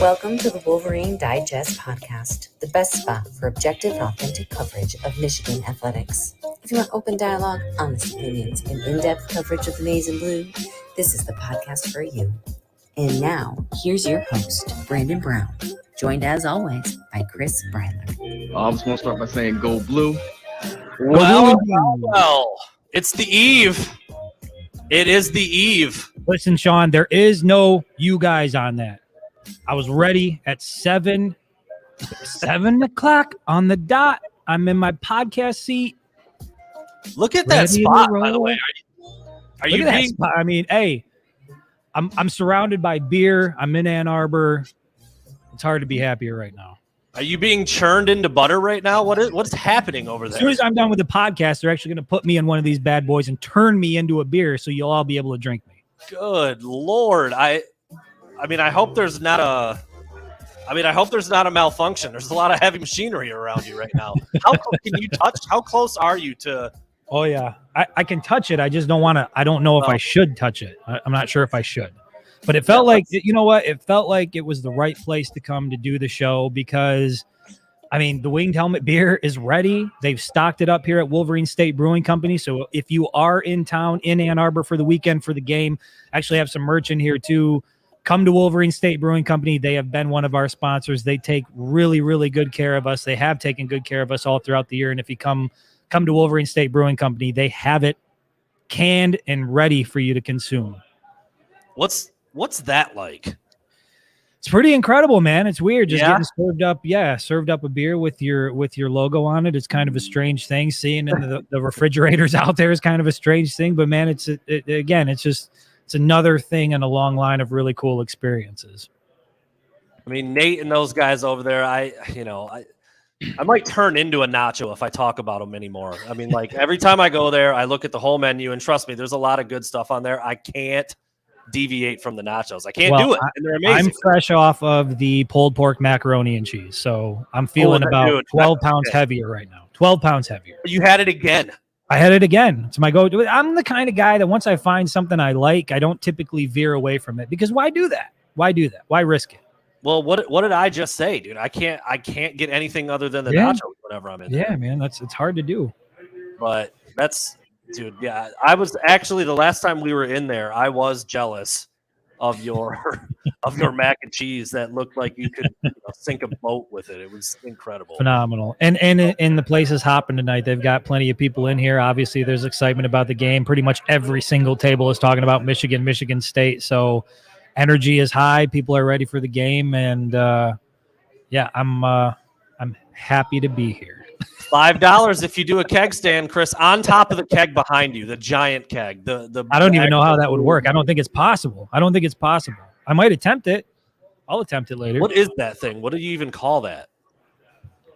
Welcome to the Wolverine Digest Podcast, the best spot for objective and authentic coverage of Michigan athletics. If you want open dialogue, honest opinions, and in-depth coverage of the maize and blue, this is the podcast for you. And now, here's your host, Brandon Brown, joined as always by Chris Breiler. I was going to start by saying go blue. Well, it's the eve. It is the eve. Listen, Sean, there is no you guys on that. I was ready at 7 o'clock on the dot. I'm in my podcast seat. Look at that spot, by the way. Are you being... spot? I mean, hey, I'm surrounded by beer. I'm in Ann Arbor. It's hard to be happier right now. Are you being churned into butter right now? What's happening over there? As soon as I'm done with the podcast, they're actually going to put me in one of these bad boys and turn me into a beer, so you'll all be able to drink me. Good Lord. I mean, I hope there's not a malfunction. There's a lot of heavy machinery around you right now. How close are you to? Oh yeah, I can touch it. I just don't want to. I don't know if I should touch it. I'm not sure if I should. But it felt like, you know what? It felt like it was the right place to come to do the show because, I mean, the Winged Helmet beer is ready. They've stocked it up here at Wolverine State Brewing Company. So if you are in town in Ann Arbor for the weekend for the game, actually have some merch in here too. Come to Wolverine State Brewing Company. They have been one of our sponsors. They take really, really good care of us. They have taken good care of us all throughout the year. And if you come to Wolverine State Brewing Company, they have it canned and ready for you to consume. What's that like? It's pretty incredible, man. It's weird just getting served up a beer with your logo on it. It's kind of a strange thing. Seeing in the refrigerators out there is kind of a strange thing, but man, it's another thing in a long line of really cool experiences. I mean, Nate and those guys over there, I might turn into a nacho if I talk about them anymore. I mean, like every time I go there, I look at the whole menu and trust me, there's a lot of good stuff on there. I can't deviate from the nachos. I can't do it. And they're amazing. I'm fresh off of the pulled pork macaroni and cheese. So I'm feeling about 12 pounds heavier right now. 12 pounds heavier. You had it again. I had it again. It's my go-to. I'm the kind of guy that once I find something I like, I don't typically veer away from it because why do that? Why risk it? Well, what did I just say, dude? I can't get anything other than the nachos whenever I'm in there. Yeah, man, it's hard to do. But dude, yeah. I was actually the last time we were in there, I was jealous of your mac and cheese that looked like you could sink a boat with it. It was incredible. Phenomenal. And the place is hopping tonight. They've got plenty of people in here. Obviously, there's excitement about the game. Pretty much every single table is talking about Michigan State. So energy is high. People are ready for the game. And I'm happy to be here. $5 if you do a keg stand, Chris, on top of the keg behind you, the giant keg. I don't even know how that would work. I don't think it's possible. I might attempt it. I'll attempt it later. What is that thing? What do you even call that?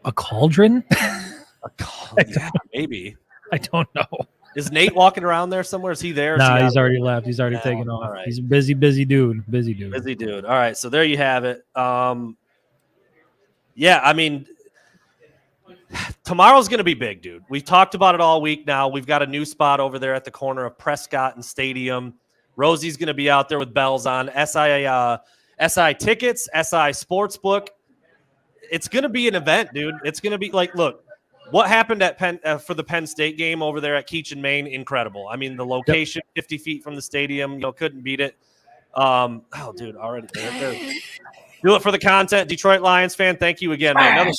A cauldron? Yeah, maybe. I don't know. Is Nate walking around there somewhere? Is he there? No, he's already left. He's already taken off. Right. He's a busy dude. Busy dude. All right, so there you have it. Yeah, I mean, tomorrow's going to be big, dude. We've talked about it all week now. We've got a new spot over there at the corner of Prescott and Stadium. Rosie's going to be out there with bells on. SI tickets, SI Sportsbook. It's going to be an event, dude. It's going to be like, look, what happened at Penn for the Penn State game over there at Keach and Maine? Incredible. I mean, the location, 50 feet from the stadium, couldn't beat it. Dude, already there. Do it for the content. Detroit Lions fan, thank you again. Man.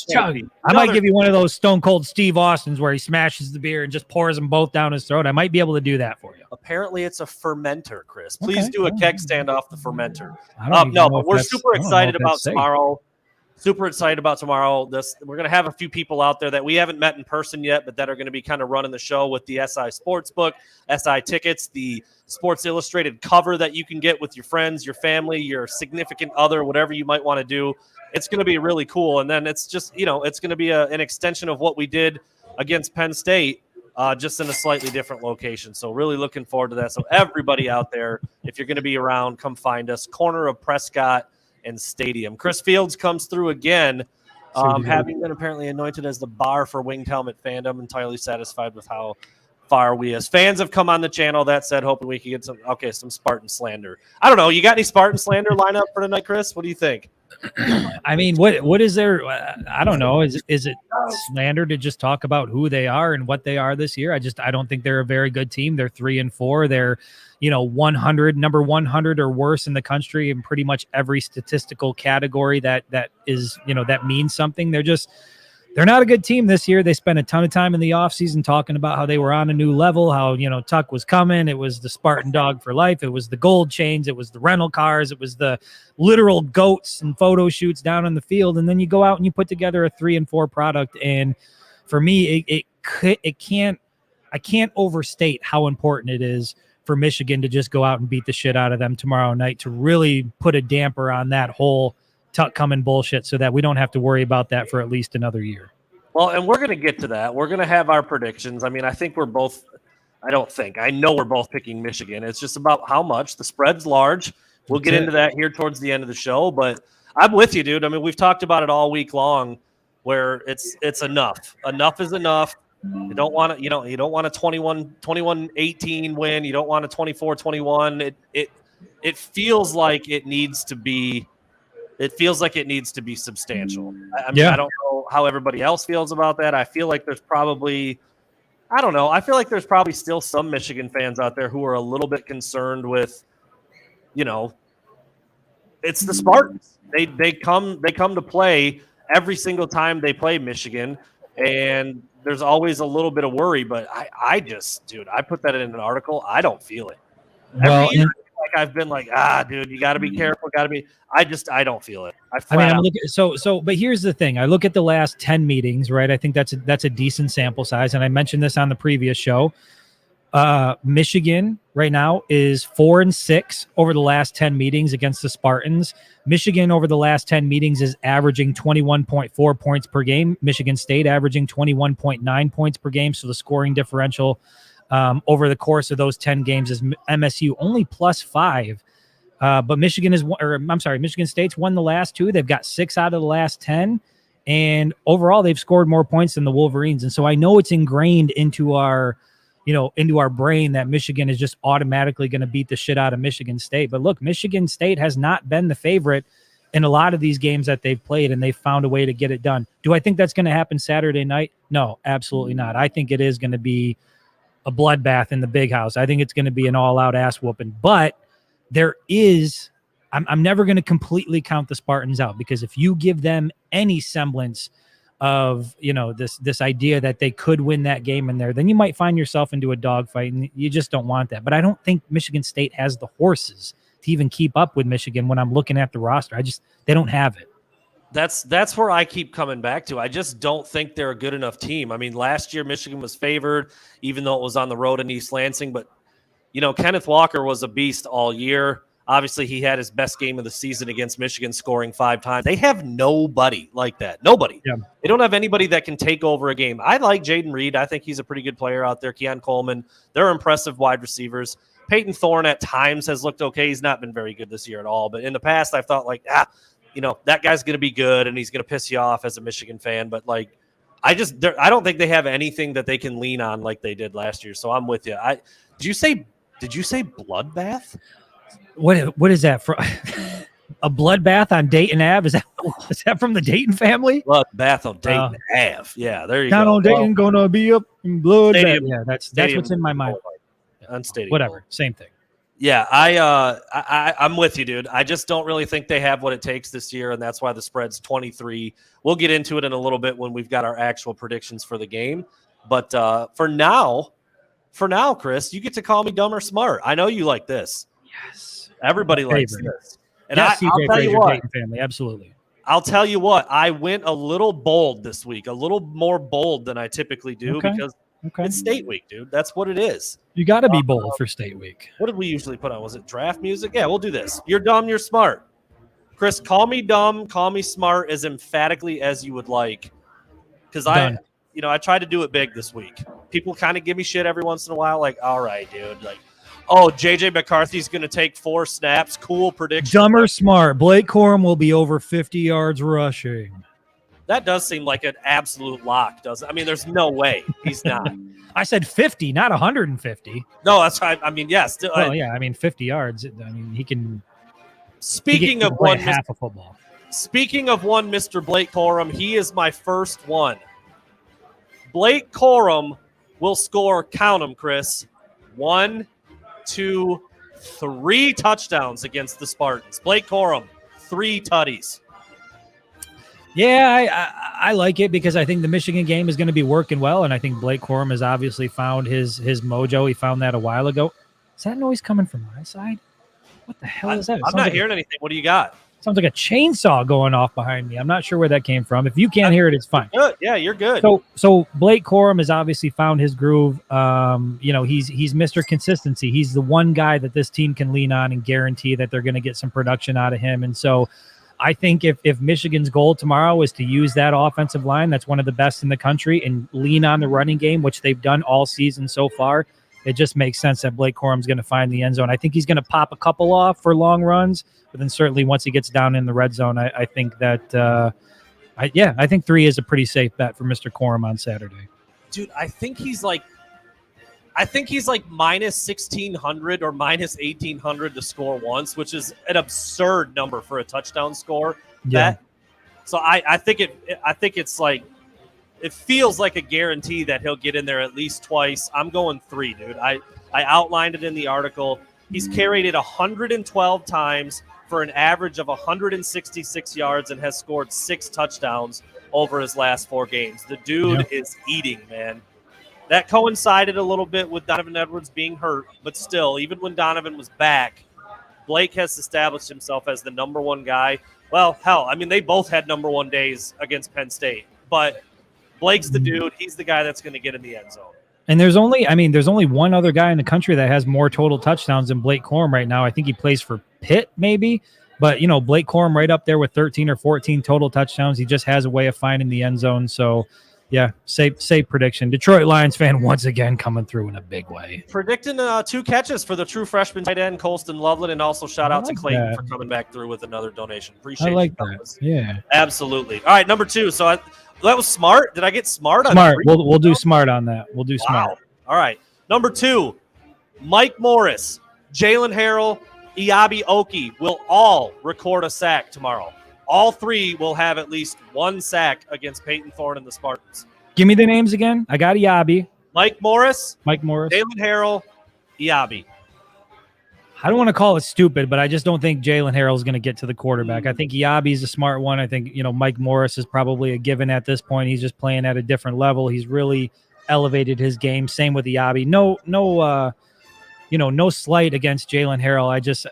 I might give you one of those Stone Cold Steve Austins where he smashes the beer and just pours them both down his throat. I might be able to do that for you. Apparently, it's a fermenter, Chris. Please do a keg stand off the fermenter. But we're super excited about tomorrow. Super excited about tomorrow. We're going to have a few people out there that we haven't met in person yet, but that are going to be kind of running the show with the SI Sportsbook, SI tickets, the Sports Illustrated cover that you can get with your friends, your family, your significant other, whatever you might want to do. It's going to be really cool. And then it's just, it's going to be an extension of what we did against Penn State, just in a slightly different location. So really looking forward to that. So everybody out there, if you're going to be around, come find us. Corner of Prescott and Stadium. Chris Fields comes through again, having been apparently anointed as the bar for Winged Helmet fandom. Entirely satisfied with how far we as fans have come on the channel. That said, hoping we can get some Spartan slander. I don't know. You got any Spartan slander lined up for tonight, Chris? What do you think? I mean, what is there? I don't know. Is it slander to just talk about who they are and what they are this year? I don't think they're a very good team. They're 3-4. They're, 100, number 100 or worse in the country in pretty much every statistical category that is, that means something. They're not a good team this year. They spent a ton of time in the offseason talking about how they were on a new level, how, Tuck was coming. It was the Spartan dog for life. It was the gold chains. It was the rental cars. It was the literal goats and photo shoots down on the field. And then you go out and you put together a 3-4 product. And for me, I can't overstate how important it is for Michigan to just go out and beat the shit out of them tomorrow night to really put a damper on that whole Tuck coming bullshit so that we don't have to worry about that for at least another year. Well, and we're going to get to that. We're going to have our predictions. I mean, I know we're both picking Michigan. It's just about how much. The spread's large. We'll get into that here towards the end of the show, but I'm with you, dude. I mean, we've talked about it all week long where it's enough. Enough is enough. You don't want to, you don't want a 21-18 win. You don't want a 24-21. It feels like it needs to be substantial. I mean, I don't know how everybody else feels about that. I feel like there's probably still some Michigan fans out there who are a little bit concerned with, it's the Spartans. They come to play every single time they play Michigan, and there's always a little bit of worry. But I put that in an article. I don't feel it. Well, every year, I've been like, dude, you got to be careful. I don't feel it. But here's the thing. I look at the last 10 meetings, right? I think that's a decent sample size. And I mentioned this on the previous show. Michigan right now is 4-6 over the last 10 meetings against the Spartans. Michigan over the last 10 meetings is averaging 21.4 points per game. Michigan State averaging 21.9 points per game. So the scoring differential over the course of those 10 games is MSU only +5. But Michigan State's won the last 2. They've got 6 out of the last 10. And overall, they've scored more points than the Wolverines. And so I know it's ingrained into our brain that Michigan is just automatically going to beat the shit out of Michigan State. But look, Michigan State has not been the favorite in a lot of these games that they've played, and they've found a way to get it done. Do I think that's going to happen Saturday night? No, absolutely not. I think it is going to be a bloodbath in the big house. I think it's going to be an all-out ass whooping. But I'm never going to completely count the Spartans out, because if you give them any semblance of, this idea that they could win that game in there, then you might find yourself into a dogfight, and you just don't want that. But I don't think Michigan State has the horses to even keep up with Michigan when I'm looking at the roster. They don't have it. That's where I keep coming back to. I just don't think they're a good enough team. I mean, last year Michigan was favored, even though it was on the road in East Lansing. But, Kenneth Walker was a beast all year. Obviously, he had his best game of the season against Michigan, scoring 5 times. They have nobody like that. Nobody. Yeah. They don't have anybody that can take over a game. I like Jaden Reed. I think he's a pretty good player out there. Keon Coleman. They're impressive wide receivers. Peyton Thorne at times has looked okay. He's not been very good this year at all. But in the past, I've thought that guy's going to be good and he's going to piss you off as a Michigan fan. But I don't think they have anything that they can lean on like they did last year. So I'm with you. Did you say bloodbath? What is that for? A bloodbath on Dayton Ave? Is that from the Dayton family? Bloodbath on Dayton Ave. Yeah, there you go. Down on Dayton, gonna be up in blood. Yeah, that's what's in my mind. On Stadium. Whatever, same thing. Yeah, I'm with you, dude. I just don't really think they have what it takes this year, and that's why the spread's 23. We'll get into it in a little bit when we've got our actual predictions for the game. But for now, Chris, you get to call me dumb or smart. I know you like this. Yes. Everybody likes this. And yes, I'll tell you what. Family, absolutely. I'll tell you what. I went a little bold this week, a little more bold than I typically do because it's State Week, dude. That's what it is. You got to be bold for State Week. What did we usually put on? Was it draft music? Yeah, we'll do this. You're dumb, you're smart. Chris, call me dumb, call me smart as emphatically as you would like. Because I tried to do it big this week. People kind of give me shit every once in a while, like, all right, dude, JJ McCarthy's going to take 4 snaps. Cool prediction. Dumb or smart. Blake Corum will be over 50 yards rushing. That does seem like an absolute lock, doesn't it? I mean, there's no way he's not. I said 50, not 150. No, that's right. I mean, yes. Yeah, 50 yards. I mean, he can. Speaking of play half a football. Speaking of one, Mr. Blake Corum, he is my first one. Blake Corum will score, count them, Chris, 1, 2, 3 touchdowns against the Spartans. Blake Corum, 3 tutties. Yeah, I like it because I think the Michigan game is going to be working well, and I think Blake Corum has obviously found his mojo. He found that a while ago. Is that noise coming from my side? What the hell is that? I'm not hearing anything. What do you got? Sounds like a chainsaw going off behind me. I'm not sure where that came from. If you can't hear it, it's fine. Good. Yeah, you're good. So Blake Corum has obviously found his groove. He's Mr. Consistency. He's the one guy that this team can lean on and guarantee that they're going to get some production out of him. And so I think if Michigan's goal tomorrow is to use that offensive line, that's one of the best in the country, and lean on the running game, which they've done all season so far, it just makes sense that Blake Corum's going to find the end zone. I think he's going to pop a couple off for long runs, but then certainly once he gets down in the red zone, I think that, I think 3 is a pretty safe bet for Mr. Corum on Saturday. Dude, I think he's like minus 1,600 or minus 1,800 to score once, which is an absurd number for a touchdown score. Yeah. So I think it's like, it feels like a guarantee that he'll get in there at least twice. I'm going 3, dude. I outlined it in the article. He's carried it 112 times for an average of 166 yards and has scored 6 touchdowns over his last 4 games. The dude is eating, man. That coincided a little bit with Donovan Edwards being hurt, but still, even when Donovan was back, Blake has established himself as the number 1 guy. Well, hell, I mean, they both had number 1 days against Penn State, but Blake's the dude. He's the guy that's going to get in the end zone. And there's only one other guy in the country that has more total touchdowns than Blake Corum right now. I think he plays for Pitt, maybe. But, Blake Corum right up there with 13 or 14 total touchdowns. He just has a way of finding the end zone. So, yeah, safe prediction. Detroit Lions fan once again coming through in a big way. Predicting 2 catches for the true freshman tight end, Colston Loveland, and also shout out to Clayton for coming back through with another donation. Appreciate it. I like that. Yeah. Absolutely. All right, number 2. So that was smart. Did I get smart? Smart. We'll do smart on that. We'll do smart. All right. Number 2, Mike Morris, Jalen Harrell, Iabi Oki will all record a sack tomorrow. All 3 will have at least 1 sack against Peyton Thorne and the Spartans. Give me the names again. I got Iabi. Mike Morris. Jalen Harrell. Iabi. I don't want to call it stupid, but I just don't think Jalen Harrell is going to get to the quarterback. I think Iabi's a smart one. I think, Mike Morris is probably a given at this point. He's just playing at a different level. He's really elevated his game. Same with Iabi. No slight against Jalen Harrell. I just,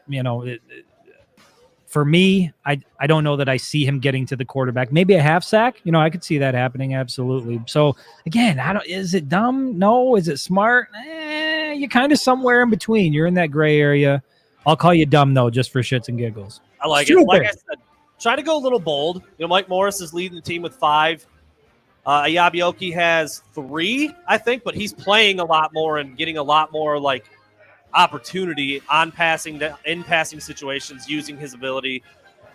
for me, I don't know that I see him getting to the quarterback. Maybe a half sack. I could see that happening. Absolutely. So again, is it dumb? No. Is it smart? You're kind of somewhere in between. You're in that gray area. I'll call you dumb though, just for shits and giggles. I like it. Like I said, try to go a little bold. Mike Morris is leading the team with 5. Iabi Oki has 3, I think, but he's playing a lot more and getting a lot more like opportunity in passing situations using his ability.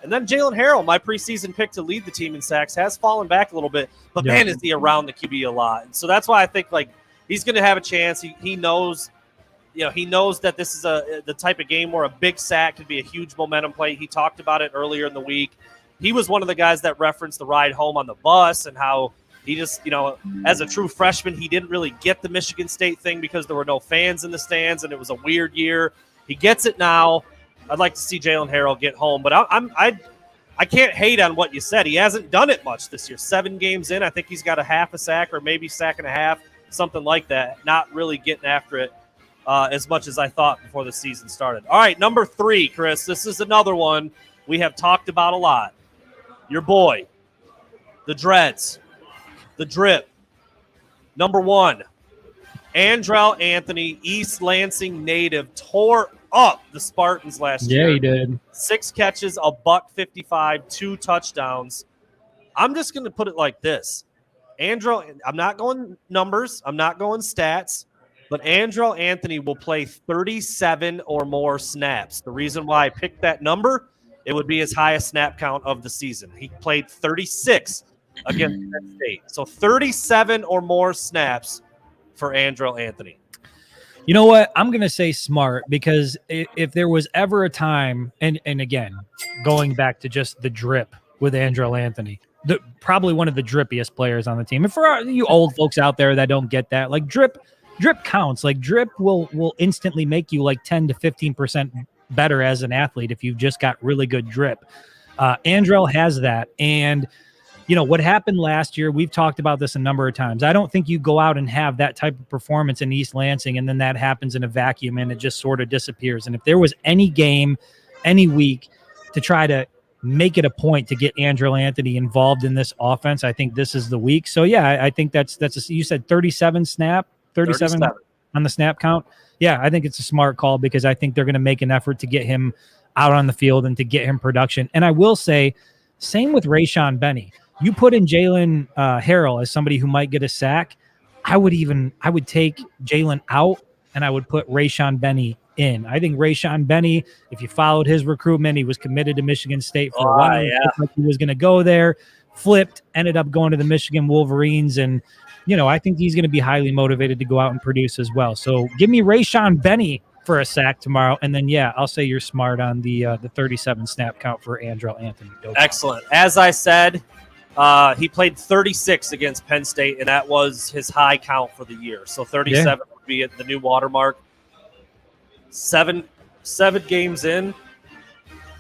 And then Jalen Harrell, my preseason pick to lead the team in sacks, has fallen back a little bit, but man, is he around the QB a lot. And so that's why I think like he's going to have a chance. He knows, he knows that this is the type of game where a big sack could be a huge momentum play. He talked about it earlier in the week. He was one of the guys that referenced the ride home on the bus and how he just, as a true freshman, he didn't really get the Michigan State thing because there were no fans in the stands and it was a weird year. He gets it now. I'd like to see Jalen Harrell get home, but I can't hate on what you said. He hasn't done it much this year. 7 games in, I think he's got a half a sack or maybe sack and a half, something like that. Not really getting after it as much as I thought before the season started. All right, number 3, Chris. This is another one we have talked about a lot. Your boy, the Dreads. The Drip. Number 1, Andrell Anthony, East Lansing native, tore up the Spartans last year. Yeah, he did. 6 catches, $155, 2 touchdowns. I'm just going to put it like this. I'm not going numbers. I'm not going stats. But Andrell Anthony will play 37 or more snaps. The reason why I picked that number, it would be his highest snap count of the season. He played 36 against Penn State. So 37 or more snaps for Andrell Anthony. You know what? I'm going to say smart because if there was ever a time, and again, going back to just the drip with Andrel Anthony. Probably one of the drippiest players on the team. And for you old folks out there that don't get that, like drip counts. Like drip will instantly make you like 10 to 15% better as an athlete if you've just got really good drip. Andrel has that. And what happened last year, we've talked about this a number of times. I don't think you go out and have that type of performance in East Lansing and then that happens in a vacuum and it just sort of disappears. And if there was any game, any week to try to make it a point to get Andrel Anthony involved in this offense, I think this is the week. So yeah, I think you said 37 on the snap count. Yeah, I think it's a smart call because I think they're going to make an effort to get him out on the field and to get him production. And I will say, same with Rayshawn Benny. You put in Jalen Harrell as somebody who might get a sack. I would take Jalen out and I would put Rayshawn Benny in. I think Rayshawn Benny, if you followed his recruitment, he was committed to Michigan State for a while. Yeah. Like he was going to go there, flipped, ended up going to the Michigan Wolverines. And, I think he's going to be highly motivated to go out and produce as well. So give me Rayshawn Benny for a sack tomorrow. And then, I'll say you're smart on the 37 snap count for Andrel Anthony. Excellent. As I said, he played 36 against Penn State, and that was his high count for the year. So 37 would be at the new watermark. Seven games in,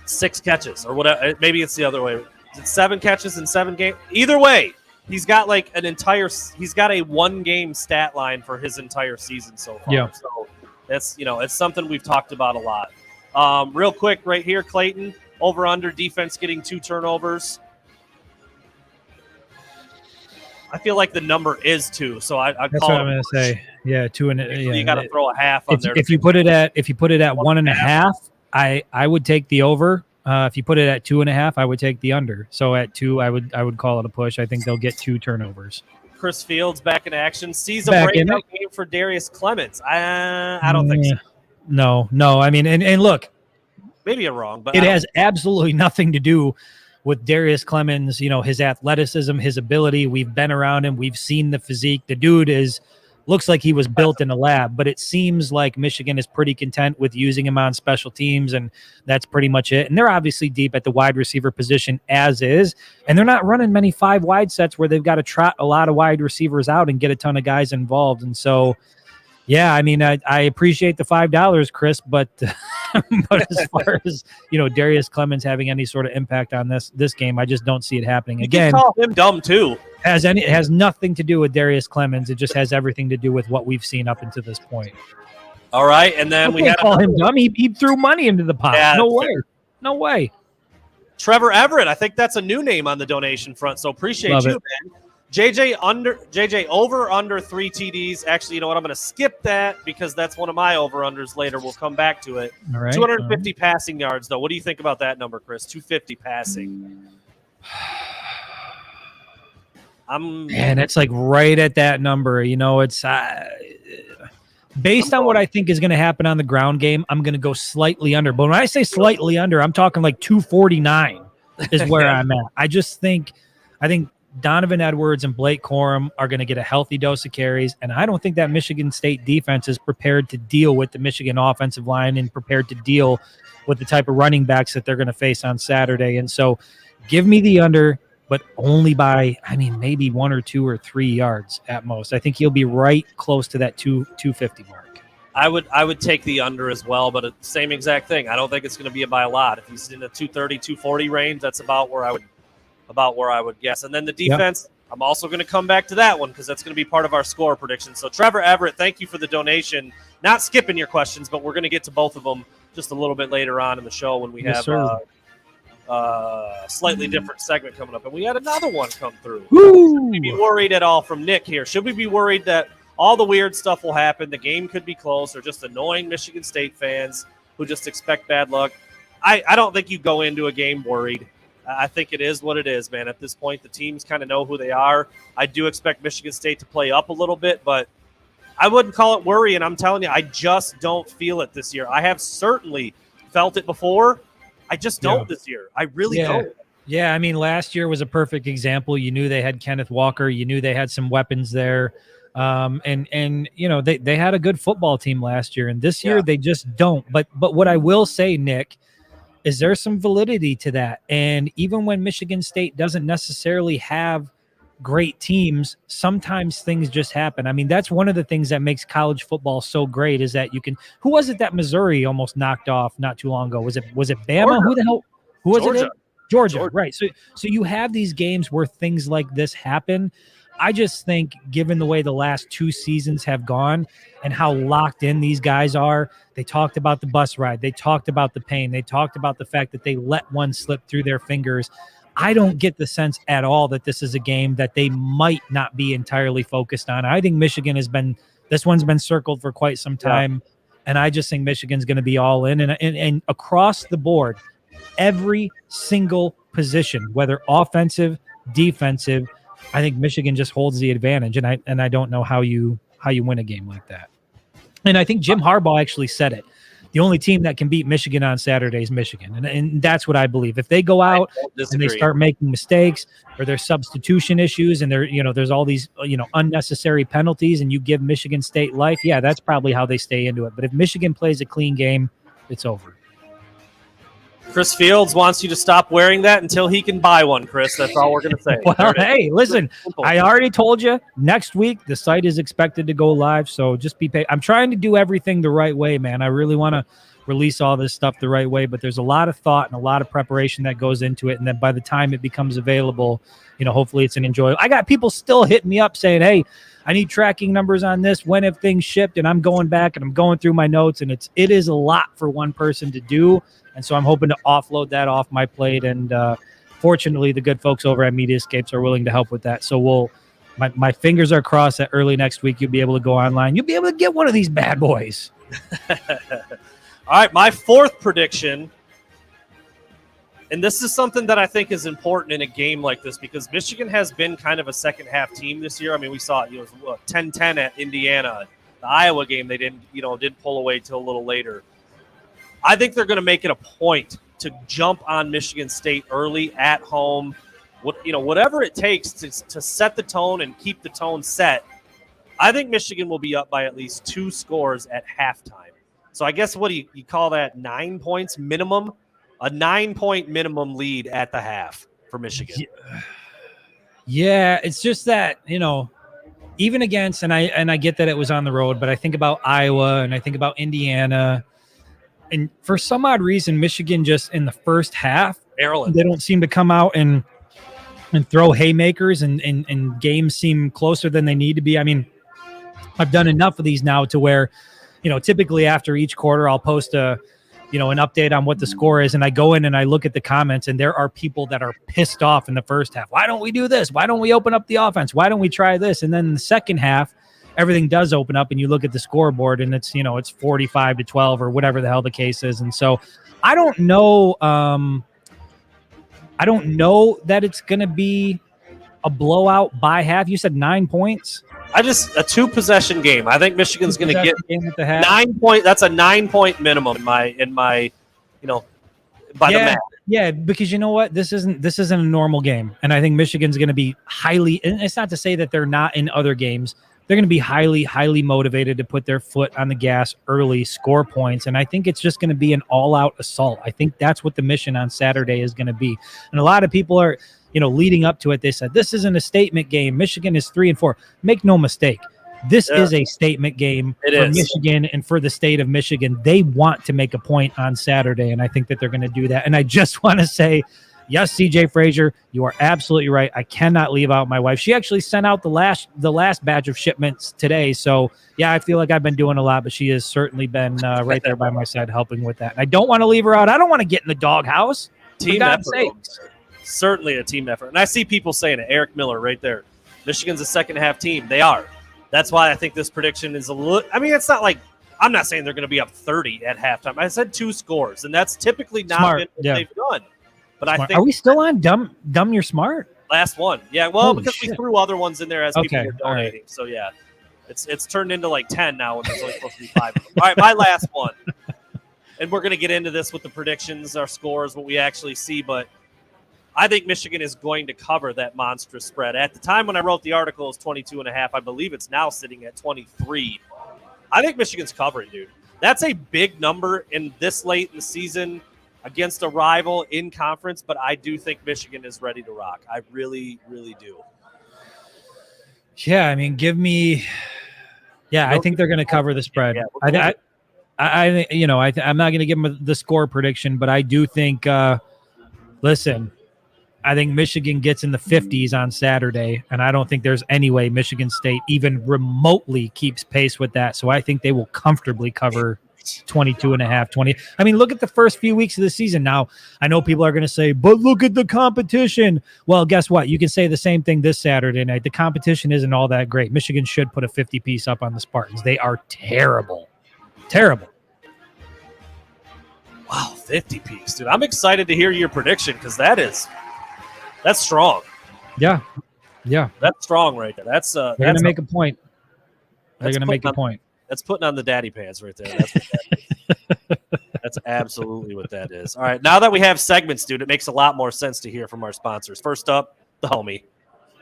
6 catches, or whatever. Maybe it's the other way. Is it 7 catches in 7 games? Either way, he's got like he's got a 1-game stat line for his entire season so far. Yeah. So that's, it's something we've talked about a lot. Real quick right here, Clayton, over under defense getting 2 turnovers. I feel like the number is 2, so I that's call what I'm going to say. Yeah, 2 and you got to throw a half on there. If you put it at 1.5, I would take the over. If you put it at 2.5, I would take the under. So at 2, I would call it a push. I think they'll get 2 turnovers. Chris Fields back in action. Sees a breakout game for Darius Clemens. I don't think so. No. I mean, and look, maybe I'm wrong, but it has absolutely nothing to do with Darius Clemens, his athleticism, his ability. We've been around him. We've seen the physique. The dude looks like he was built in a lab, but it seems like Michigan is pretty content with using him on special teams, and that's pretty much it. And they're obviously deep at the wide receiver position as is, and they're not running many 5 wide sets where they've got to trot a lot of wide receivers out and get a ton of guys involved. And so, yeah, I mean, I appreciate the $5, Chris, but but as far as Darius Clemens having any sort of impact on this game, I just don't see it happening. Again, you can call him dumb too. It has nothing to do with Darius Clemens. It just has everything to do with what we've seen up until this point. All right, and then we had call him dumb. He threw money into the pot. Yeah, no way. Trevor Everett, I think that's a new name on the donation front. So appreciate Love you, it. Man. JJ over under 3 TDs. Actually, you know what? I'm going to skip that because that's one of my over unders later. We'll come back to it. All right. 250 passing yards, though. What do you think about that number, Chris? 250 passing. Man, it's like right at that number. It's based on what I think is going to happen on the ground game. I'm going to go slightly under. But when I say slightly under, I'm talking like 249 is where I'm at. I think Donovan Edwards and Blake Corum are going to get a healthy dose of carries, and I don't think that Michigan State defense is prepared to deal with the Michigan offensive line and prepared to deal with the type of running backs that they're going to face on Saturday. And so give me the under, but only by, maybe 1 or 2 or 3 yards at most. I think he'll be right close to that 250 mark. I would take the under as well, but same exact thing. I don't think it's going to be by a lot. If he's in the 230, 240 range, that's about where I would guess. And then the defense, I'm also going to come back to that one because that's going to be part of our score prediction. So Trevor Everett, thank you for the donation. Not skipping your questions, but we're going to get to both of them just a little bit later on in the show when we have a slightly different segment coming up. And we had another one come through. Should we be worried at all from Nick here? Should we be worried that all the weird stuff will happen? The game could be close. They're just annoying Michigan State fans who just expect bad luck. I don't think you go into a game worried. I think it is what it is, man. At this point, the teams kind of know who they are. I do expect Michigan State to play up a little bit, but I wouldn't call it worry, and I'm telling you, I just don't feel it this year. I have certainly felt it before. I just don't this year. I really don't. Yeah, last year was a perfect example. You knew they had Kenneth Walker. You knew they had some weapons there. And they had a good football team last year, and this year they just don't. But what I will say, Nick, is there some validity to that? And even when Michigan State doesn't necessarily have great teams, sometimes things just happen. I mean, that's one of the things that makes college football so great is that you can. Who was it that Missouri almost knocked off not too long ago? Was it Bama? Georgia. Who the hell? Who was Georgia. it? Georgia, right? So you have these games where things like this happen. I just think, given the way the last 2 seasons have gone and how locked in these guys are, they talked about the bus ride. They talked about the pain. They talked about the fact that they let one slip through their fingers. I don't get the sense at all that this is a game that they might not be entirely focused on. I think Michigan this one's been circled for quite some time, and I just think Michigan's going to be all in. And across the board, every single position, whether offensive, defensive, I think Michigan just holds the advantage, and I don't know how you win a game like that. And I think Jim Harbaugh actually said it. The only team that can beat Michigan on Saturday is Michigan, and that's what I believe. If they go out and they start making mistakes, or there's substitution issues, and there's all these unnecessary penalties, and you give Michigan State life, yeah, that's probably how they stay into it. But if Michigan plays a clean game, it's over. Chris Fields wants you to stop wearing that until he can buy one, Chris. That's all we're going to say. Well, hey, listen, I already told you next week the site is expected to go live, so just be patient. I'm trying to do everything the right way, man. I really want to release all this stuff the right way, but there's a lot of thought and a lot of preparation that goes into it, and then by the time it becomes available, hopefully it's an enjoyable. I got people still hitting me up saying, hey, I need tracking numbers on this. When have things shipped? And I'm going back and I'm going through my notes, and it is a lot for one person to do. And so I'm hoping to offload that off my plate. And fortunately, the good folks over at Mediascapes are willing to help with that. So my fingers are crossed that early next week you'll be able to go online. You'll be able to get one of these bad boys. All right, my fourth prediction, and this is something that I think is important in a game like this because Michigan has been kind of a second-half team this year. I mean, we saw it. It was 10-10 at Indiana. The Iowa game, they didn't pull away till a little later. I think they're going to make it a point to jump on Michigan State early at home. Whatever it takes to set the tone and keep the tone set. I think Michigan will be up by at least 2 scores at halftime. So I guess what do you call that? 9 points minimum? A 9-point minimum lead at the half for Michigan. Yeah, it's just that, even against, and I get that it was on the road, but I think about Iowa and I think about Indiana. And for some odd reason, Michigan just in the first half, Maryland, they don't seem to come out and throw haymakers and games seem closer than they need to be. I mean, I've done enough of these now to where, typically after each quarter, I'll post an update on what the score is. And I go in and I look at the comments, and there are people that are pissed off in the first half. Why don't we do this? Why don't we open up the offense? Why don't we try this? And then in the second half, everything does open up and you look at the scoreboard and it's 45-12 or whatever the hell the case is. And so I don't know. I don't know that it's going to be a blowout by half. You said 9 points. A 2-possession game. I think Michigan's going to get game at the half. 9 point. That's a 9-point minimum in my by the math. Yeah, because you know what? This isn't a normal game. And I think Michigan's going to be highly, and it's not to say that they're not in other games. They're going to be highly, highly motivated to put their foot on the gas early, score points. And I think it's just going to be an all-out assault. I think that's what the mission on Saturday is going to be. And a lot of people are, leading up to it, they said, this isn't a statement game. Michigan is 3-4. Make no mistake. This is a statement game for Michigan and for the state of Michigan. They want to make a point on Saturday, and I think that they're going to do that. And I just want to say, yes, CJ Frazier, you are absolutely right. I cannot leave out my wife. She actually sent out the last batch of shipments today. So, yeah, I feel like I've been doing a lot, but she has certainly been right there by my side helping with that. And I don't want to leave her out. I don't want to get in the doghouse. Team effort. Certainly a team effort. And I see people saying it. Eric Miller right there. Michigan's a second-half team. They are. That's why I think this prediction is a little – I mean, it's not like – I'm not saying they're going to be up 30 at halftime. I said 2 scores, and that's typically not been what they've done. But I think, are we still on dumb? You're smart. Last one, yeah. Well, Holy because shit. we threw other ones in there as people were donating. Right. So yeah, it's turned into like 10 now, when there's only supposed to be 5. All right, my last one, and we're gonna get into this with the predictions, our scores, what we actually see. But I think Michigan is going to cover that monstrous spread. At the time when I wrote the article, it was 22.5. I believe it's now sitting at 23. I think Michigan's covering, dude. That's a big number in this late in the season. against a rival in conference, but I do think Michigan is ready to rock. I really, really do. Yeah, I mean, give me. Yeah, I think they're going to cover the spread. Yeah, I'm not going to give them the score prediction, but I do think. Listen, I think Michigan gets in the 50s on Saturday, and I don't think there's any way Michigan State even remotely keeps pace with that. So I think they will comfortably cover 22.5, 20. I mean, look at the first few weeks of the season. Now, I know people are going to say, but look at the competition. Well, guess what? You can say the same thing this Saturday night. The competition isn't all that great. Michigan should put a 50-piece up on the Spartans. They are terrible. Terrible. Wow, 50-piece, dude. I'm excited to hear your prediction because that's strong. Yeah. That's strong right there. They're going to make a point. They're going to make a point. That's putting on the daddy pants right there. That's what that is. That's absolutely what that is. All right, now that we have segments, dude, it makes a lot more sense to hear from our sponsors. First up, the homie.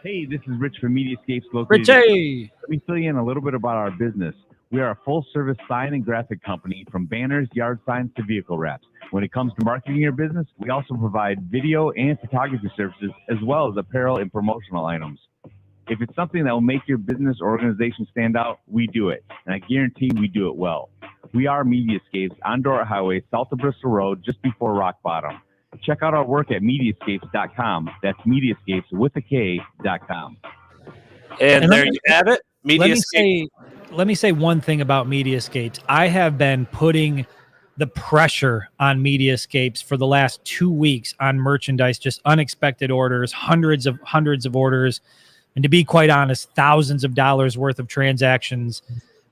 Hey, this is Rich from Mediascapes located. Richie! Let me fill you in a little bit about our business. We are a full-service sign and graphic company from banners, yard signs to vehicle wraps. When it comes to marketing your business, we also provide video and photography services as well as apparel and promotional items. If it's something that will make your business or organization stand out, we do it. And I guarantee we do it well. We are Mediascapes on Dorrit Highway, south of Bristol Road, just before Rock Bottom. Check out our work at Mediascapes.com. That's Mediascapes with a K.com. And there you have it. Mediascapes. Let me say one thing about Mediascapes. I have been putting the pressure on Mediascapes for the last 2 weeks on merchandise, just unexpected orders, hundreds of orders, and to be quite honest, thousands of dollars worth of transactions.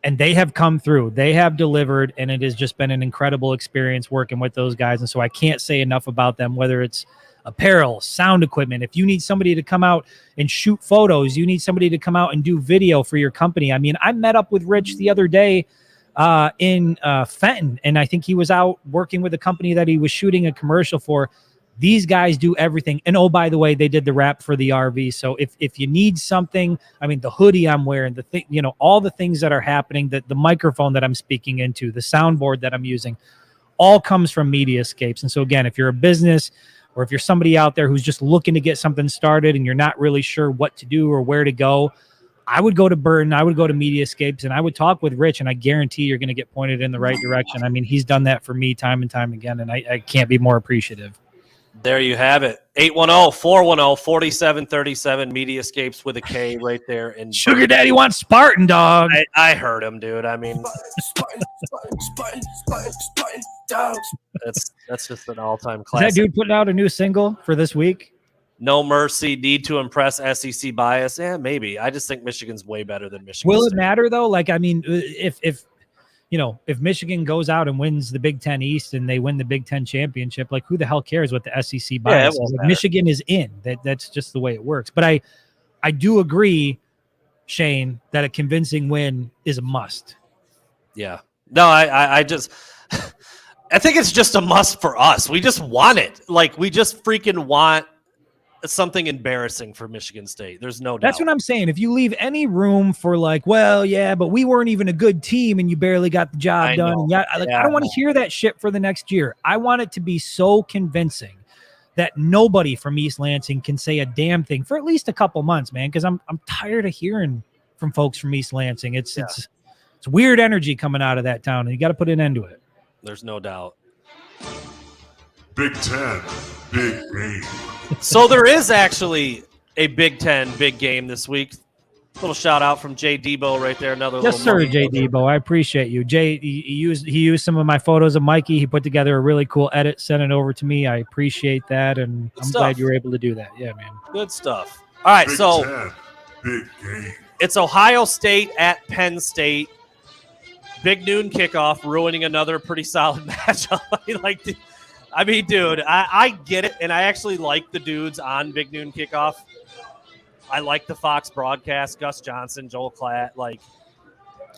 And they have come through. They have delivered, and it has just been an incredible experience working with those guys. And so I can't say enough about them, whether it's apparel, sound equipment. If you need somebody to come out and shoot photos, you need somebody to come out and do video for your company. I mean, I met up with Rich the other day in Fenton, and I think he was out working with a company that he was shooting a commercial for. These guys do everything. And oh, by the way, they did the wrap for the RV. So if you need something, I mean, the hoodie I'm wearing, the thing, all the things that are happening, the microphone that I'm speaking into, the soundboard that I'm using, all comes from Mediascapes. And so again, if you're a business or if you're somebody out there who's just looking to get something started and you're not really sure what to do or where to go, I would go to Burton, I would go to Mediascapes, and I would talk with Rich, and I guarantee you're going to get pointed in the right direction. I mean, he's done that for me time and time again, and I can't be more appreciative. There you have it. 810-410-4737, Mediascapes with a K right there. And Sugar Daddy wants Spartan, dog. I heard him, dude. I mean, that's just an all-time classic. Is that dude putting out a new single for this week? No Mercy, Need to Impress, SEC Bias. Yeah, maybe. I just think Michigan's way better than Michigan Will State. It matter, though? Like, I mean, if Michigan goes out and wins the Big Ten East and they win the Big Ten championship, like, who the hell cares what the SEC bias is? Like, Michigan is in. That's just the way it works. But I do agree, Shane, that a convincing win is a must. Yeah. No, I just I think it's just a must for us. We just want it. Like, we just freaking want something embarrassing for Michigan State. There's no doubt. That's what I'm saying. If you leave any room for like, well, yeah, but we weren't even a good team and you barely got the job done. And I don't want to hear that shit for the next year. I want it to be so convincing that nobody from East Lansing can say a damn thing for at least a couple months, man, because I'm tired of hearing from folks from East Lansing. It's weird energy coming out of that town, and you got to put an end to it. There's no doubt. Big Ten, big game. So there is actually a Big Ten big game this week. Little shout out from Jay Debo right there. Another yes, sir, Jay Debo. I appreciate you, Jay. He used some of my photos of Mikey. He put together a really cool edit, sent it over to me. I appreciate that, and I'm glad you were able to do that. Yeah, man. Good stuff. All right, Big so Ten, big game. It's Ohio State at Penn State. Big noon kickoff, ruining another pretty solid matchup. I mean, dude, I get it, and I actually like the dudes on Big Noon Kickoff. I like the Fox broadcast, Gus Johnson, Joel Klatt,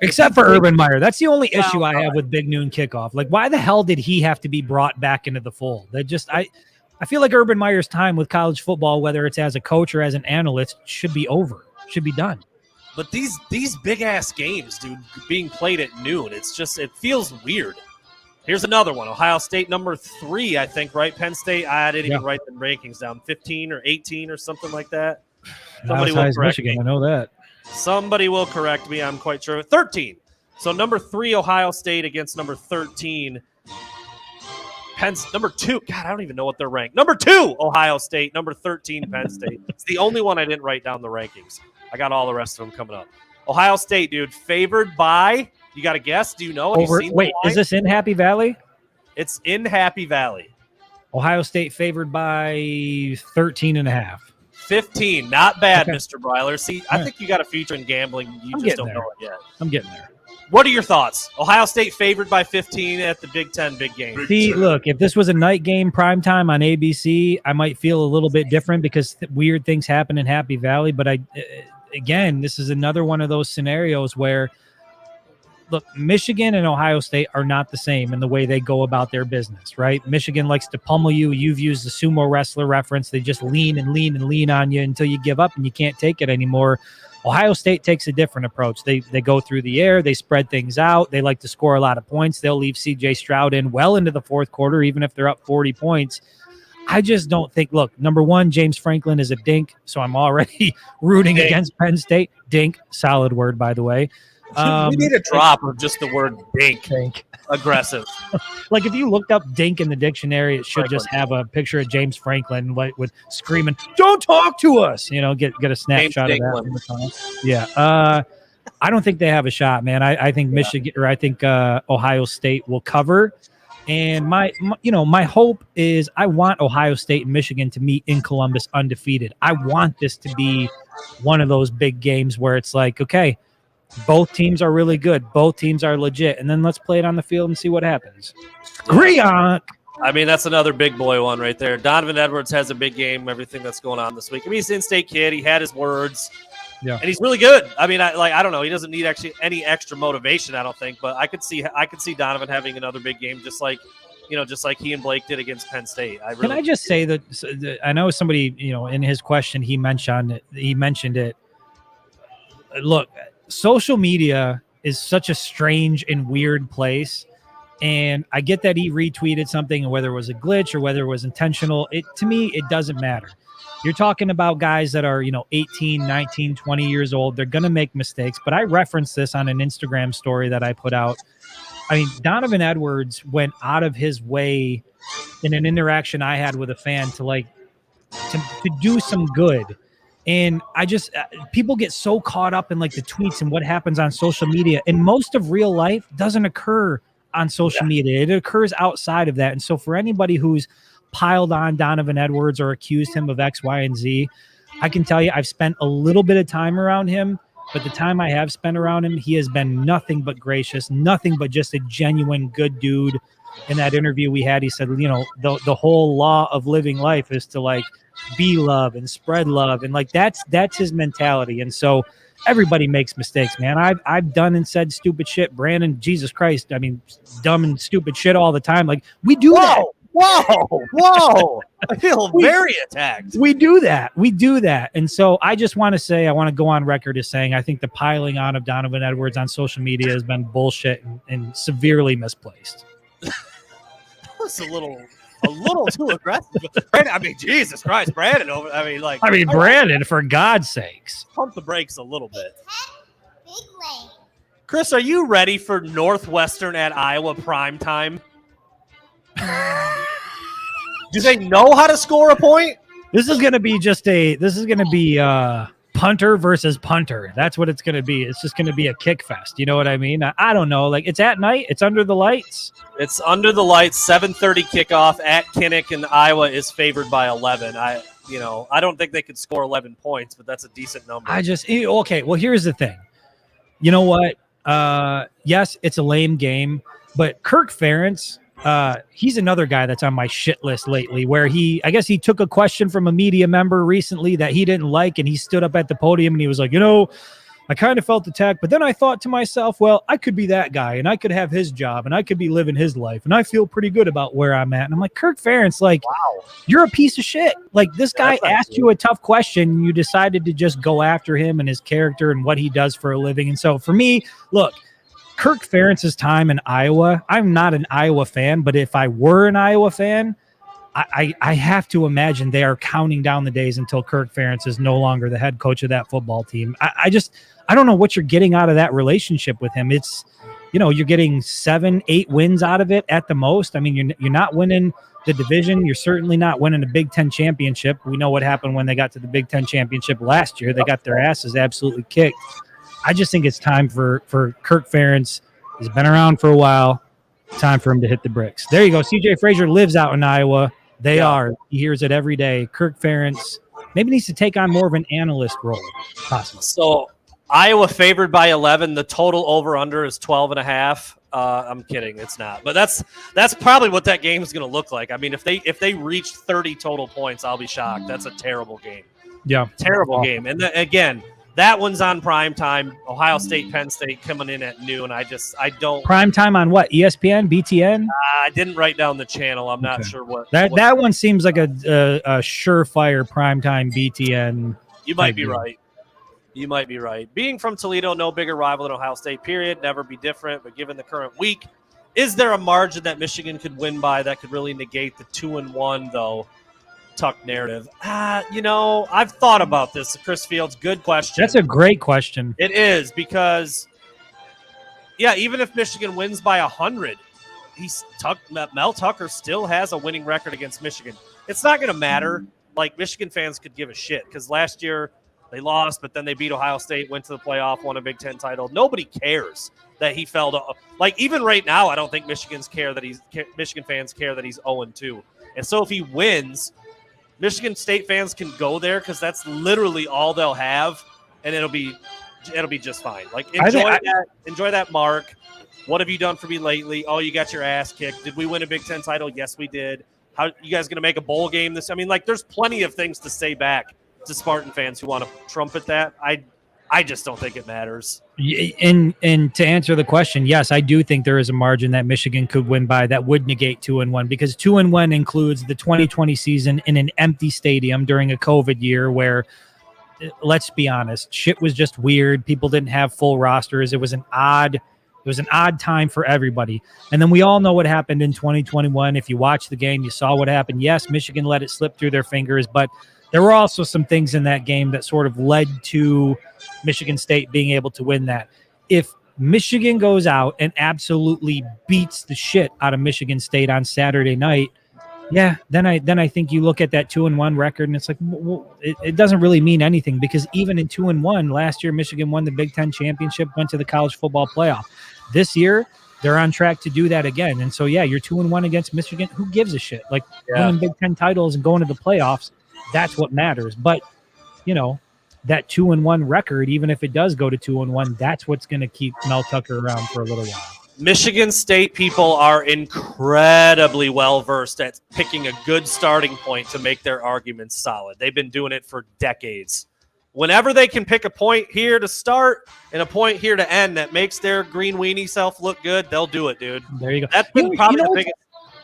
except for Urban Meyer. That's the only issue I have with Big Noon Kickoff. Like, why the hell did he have to be brought back into the fold? I feel like Urban Meyer's time with college football, whether it's as a coach or as an analyst, should be over, should be done. But these big ass games, dude, being played at noon, it feels weird. Here's another one. Ohio State number 3, I think, right? Penn State, I didn't even write the rankings down. 15 or 18 or something like that. Somebody will correct Michigan, me. I know that. Somebody will correct me. I'm quite sure. 13. So number 3, Ohio State against number 13. Number 2. God, I don't even know what they're ranked. Number 2, Ohio State. Number 13, Penn State. It's the only one I didn't write down the rankings. I got all the rest of them coming up. Ohio State, dude, favored by... You got to guess? Do you know? Wait, is this in Happy Valley? It's in Happy Valley. Ohio State favored by 13.5. 15. Not bad, Mr. Breiler. See, I think you got a future in gambling. You just don't know it yet. I'm getting there. What are your thoughts? Ohio State favored by 15 at the Big Ten big game. See, look, if this was a night game primetime on ABC, I might feel a little bit different because weird things happen in Happy Valley. But again, this is another one of those scenarios where, look, Michigan and Ohio State are not the same in the way they go about their business, right? Michigan likes to pummel you. You've used the sumo wrestler reference. They just lean and lean and lean on you until you give up and you can't take it anymore. Ohio State takes a different approach. They go through the air. They spread things out. They like to score a lot of points. They'll leave C.J. Stroud in well into the fourth quarter, even if they're up 40 points. I just don't think, look, number one, James Franklin is a dink, so I'm already rooting against Penn State. Dink, solid word, by the way. We need a drop of just the word dink. Aggressive. Like if you looked up dink in the dictionary, it should just have a picture of James Franklin with screaming, "Don't talk to us!" You know, get a snapshot of that. Yeah. I don't think they have a shot, man. I think Michigan or I think Ohio State will cover. And my hope is I want Ohio State and Michigan to meet in Columbus undefeated. I want this to be one of those big games where it's like, okay, both teams are really good. Both teams are legit. And then let's play it on the field and see what happens. Gronk. I mean, that's another big boy one right there. Donovan Edwards has a big game, everything that's going on this week. I mean, he's an in-state kid. He had his words. Yeah. And he's really good. I mean, I don't know. He doesn't need actually any extra motivation, I don't think. But I could see Donovan having another big game just like he and Blake did against Penn State. Can I just say that I know somebody, in his question, he mentioned it. Look, social media is such a strange and weird place. And I get that he retweeted something, and whether it was a glitch or whether it was intentional, to me, it doesn't matter. You're talking about guys that are, 18, 19, 20 years old. They're going to make mistakes. But I referenced this on an Instagram story that I put out. I mean, Donovan Edwards went out of his way in an interaction I had with a fan to do some good. And people get so caught up in the tweets and what happens on social media. And most of real life doesn't occur on social media. It occurs outside of that. And so for anybody who's piled on Donovan Edwards or accused him of X, Y, and Z, I can tell you I've spent a little bit of time around him, but the time I have spent around him, he has been nothing but gracious, nothing but just a genuine good dude. In that interview we had, he said, the whole law of living life is to be love and spread love. And that's his mentality. And so everybody makes mistakes, man. I've done and said stupid shit. Brandon, Jesus Christ. I mean, dumb and stupid shit all the time. We do that. Whoa. I feel very attacked. We do that. And so I just want to say, I want to go on record as saying, I think the piling on of Donovan Edwards on social media has been bullshit and severely misplaced. That's a little too aggressive. Brandon, I mean, Jesus Christ, Brandon. Brandon, for God's sakes. Pump the brakes a little bit. Chris, are you ready for Northwestern at Iowa prime time? Do they know how to score a point? This is going to be punter versus punter. That's what it's going to be. It's just going to be a kick fest. You know what I mean? I don't know. It's at night. It's under the lights. It's under the lights. 7:30 kickoff at Kinnick, and Iowa is favored by 11. I don't think they could score 11 points, but that's a decent number. Okay. Well, here's the thing. You know what? Yes, it's a lame game, but Kirk Ferentz, he's another guy that's on my shit list lately, where I guess he took a question from a media member recently that he didn't like, and he stood up at the podium and he was like, I kind of felt attacked, but then I thought to myself, well, I could be that guy and I could have his job and I could be living his life and I feel pretty good about where I'm at. And I'm like, Kirk Ferentz, wow, you're a piece of shit. This guy asked you a tough question and you decided to just go after him and his character and what he does for a living. And so for me, look, Kirk Ferentz's time in Iowa, I'm not an Iowa fan, but if I were an Iowa fan, I have to imagine they are counting down the days until Kirk Ferentz is no longer the head coach of that football team. I don't know what you're getting out of that relationship with him. It's, you're getting 7-8 wins out of it at the most. I mean, you're not winning the division. You're certainly not winning a Big Ten championship. We know what happened when they got to the Big Ten championship last year. They got their asses absolutely kicked. I just think it's time for Kirk Ferentz. He's been around for a while. Time for him to hit the bricks. There you go. CJ Frazier lives out in Iowa. They are. He hears it every day. Kirk Ferentz maybe needs to take on more of an analyst role, possibly. So Iowa favored by 11. The total over/under is 12.5. I'm kidding. It's not. But that's probably what that game is going to look like. I mean, if they reach 30 total points, I'll be shocked. That's a terrible game. Yeah. Terrible game. And again, that one's on prime time. Ohio State, Penn State coming in at noon. I don't. Prime time on what? ESPN, BTN? I didn't write down the channel. I'm not sure what. That one seems like a surefire prime time BTN. You might be right. You might be right. Being from Toledo, no bigger rival than Ohio State, period. Never be different. But given the current week, is there a margin that Michigan could win by that could really negate the 2-1, though, Tuck narrative? I've thought about this. Chris Fields, good question. That's a great question. It is because, even if Michigan wins by 100, Mel Tucker still has a winning record against Michigan. It's not going to matter. Like, Michigan fans could give a shit because last year they lost, but then they beat Ohio State, went to the playoff, won a Big Ten title. Nobody cares that he fell to, like, even right now, I don't think Michigan fans care that he's 0-2. And so if he wins, Michigan State fans can go there because that's literally all they'll have, and it'll be just fine. Like, enjoy that mark. What have you done for me lately? Oh, you got your ass kicked. Did we win a Big Ten title? Yes, we did. How you guys going to make a bowl game this? I mean, like, there's plenty of things to say back to Spartan fans who want to trumpet that. I just don't think it matters. And to answer the question, yes, I do think there is a margin that Michigan could win by that would negate 2-1, because 2-1 includes the 2020 season in an empty stadium during a COVID year where, let's be honest, shit was just weird. People didn't have full rosters. It was an odd time for everybody. And then we all know what happened in 2021. If you watched the game, you saw what happened. Yes, Michigan let it slip through their fingers, but there were also some things in that game that sort of led to Michigan State being able to win that. If Michigan goes out and absolutely beats the shit out of Michigan State on Saturday night, then I think you look at that 2-1 record and it's like, well, it doesn't really mean anything, because even in 2-1 last year, Michigan won the Big Ten championship, went to the college football playoff. This year, they're on track to do that again. And so, you're 2-1 against Michigan. Who gives a shit? Like, winning Big Ten titles and going to the playoffs, that's what matters. But, that 2-1 record, even if it does go to 2-1, that's what's going to keep Mel Tucker around for a little while. Michigan State people are incredibly well-versed at picking a good starting point to make their arguments solid. They've been doing it for decades. Whenever they can pick a point here to start and a point here to end that makes their green weenie self look good, they'll do it, dude. There you go. That's been probably the biggest.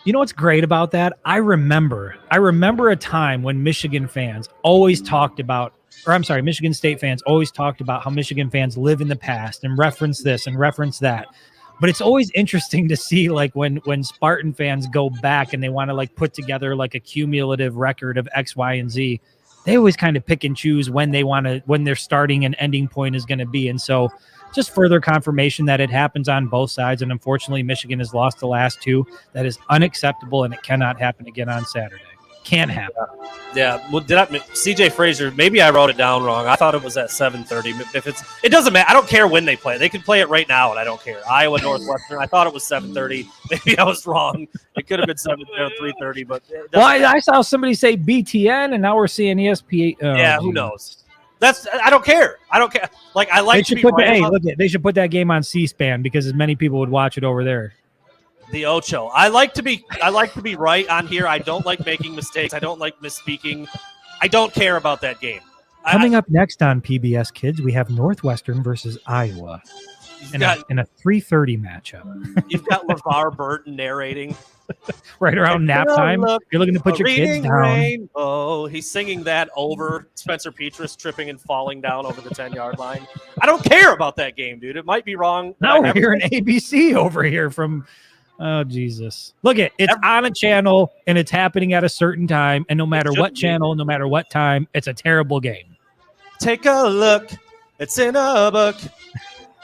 You know what's great about that? I remember a time when Michigan fans always talked about, Michigan State fans always talked about how Michigan fans live in the past and reference this and reference that. But it's always interesting to see, like, when Spartan fans go back and they want to, like, put together like a cumulative record of X, Y, and Z. They always kind of pick and choose when their starting and ending point is going to be. And so just further confirmation that it happens on both sides. And unfortunately, Michigan has lost the last two. That is unacceptable, and it cannot happen again on Saturday. Can't happen. Yeah. Well, CJ Frazier, maybe I wrote it down wrong. I thought it was at 7:30. It doesn't matter. I don't care when they play. They can play it right now, and I don't care. Iowa, Northwestern. I thought it was 7:30. Maybe I was wrong. It could have been 3:30, but I saw somebody say BTN, and now we're seeing ESPN. Who knows? I don't care. I don't care. Like, I like to be right. They should put that game on C-SPAN because as many people would watch it over there. The Ocho. I like to be right on here. I don't like making mistakes. I don't like misspeaking. I don't care about that game. Coming up next on PBS Kids, we have Northwestern versus Iowa. in a 3:30 matchup. You've got LeVar Burton narrating right around nap time. You're looking to put your kids down. Rainbow. He's singing that over Spencer Petras tripping and falling down over the 10-yard line. I don't care about that game, dude. It might be wrong. Now we're hearing ABC over here from oh, Jesus. Look it's on a channel and it's happening at a certain time. And no matter what channel, no matter what time, it's a terrible game. Take a look. It's in a book.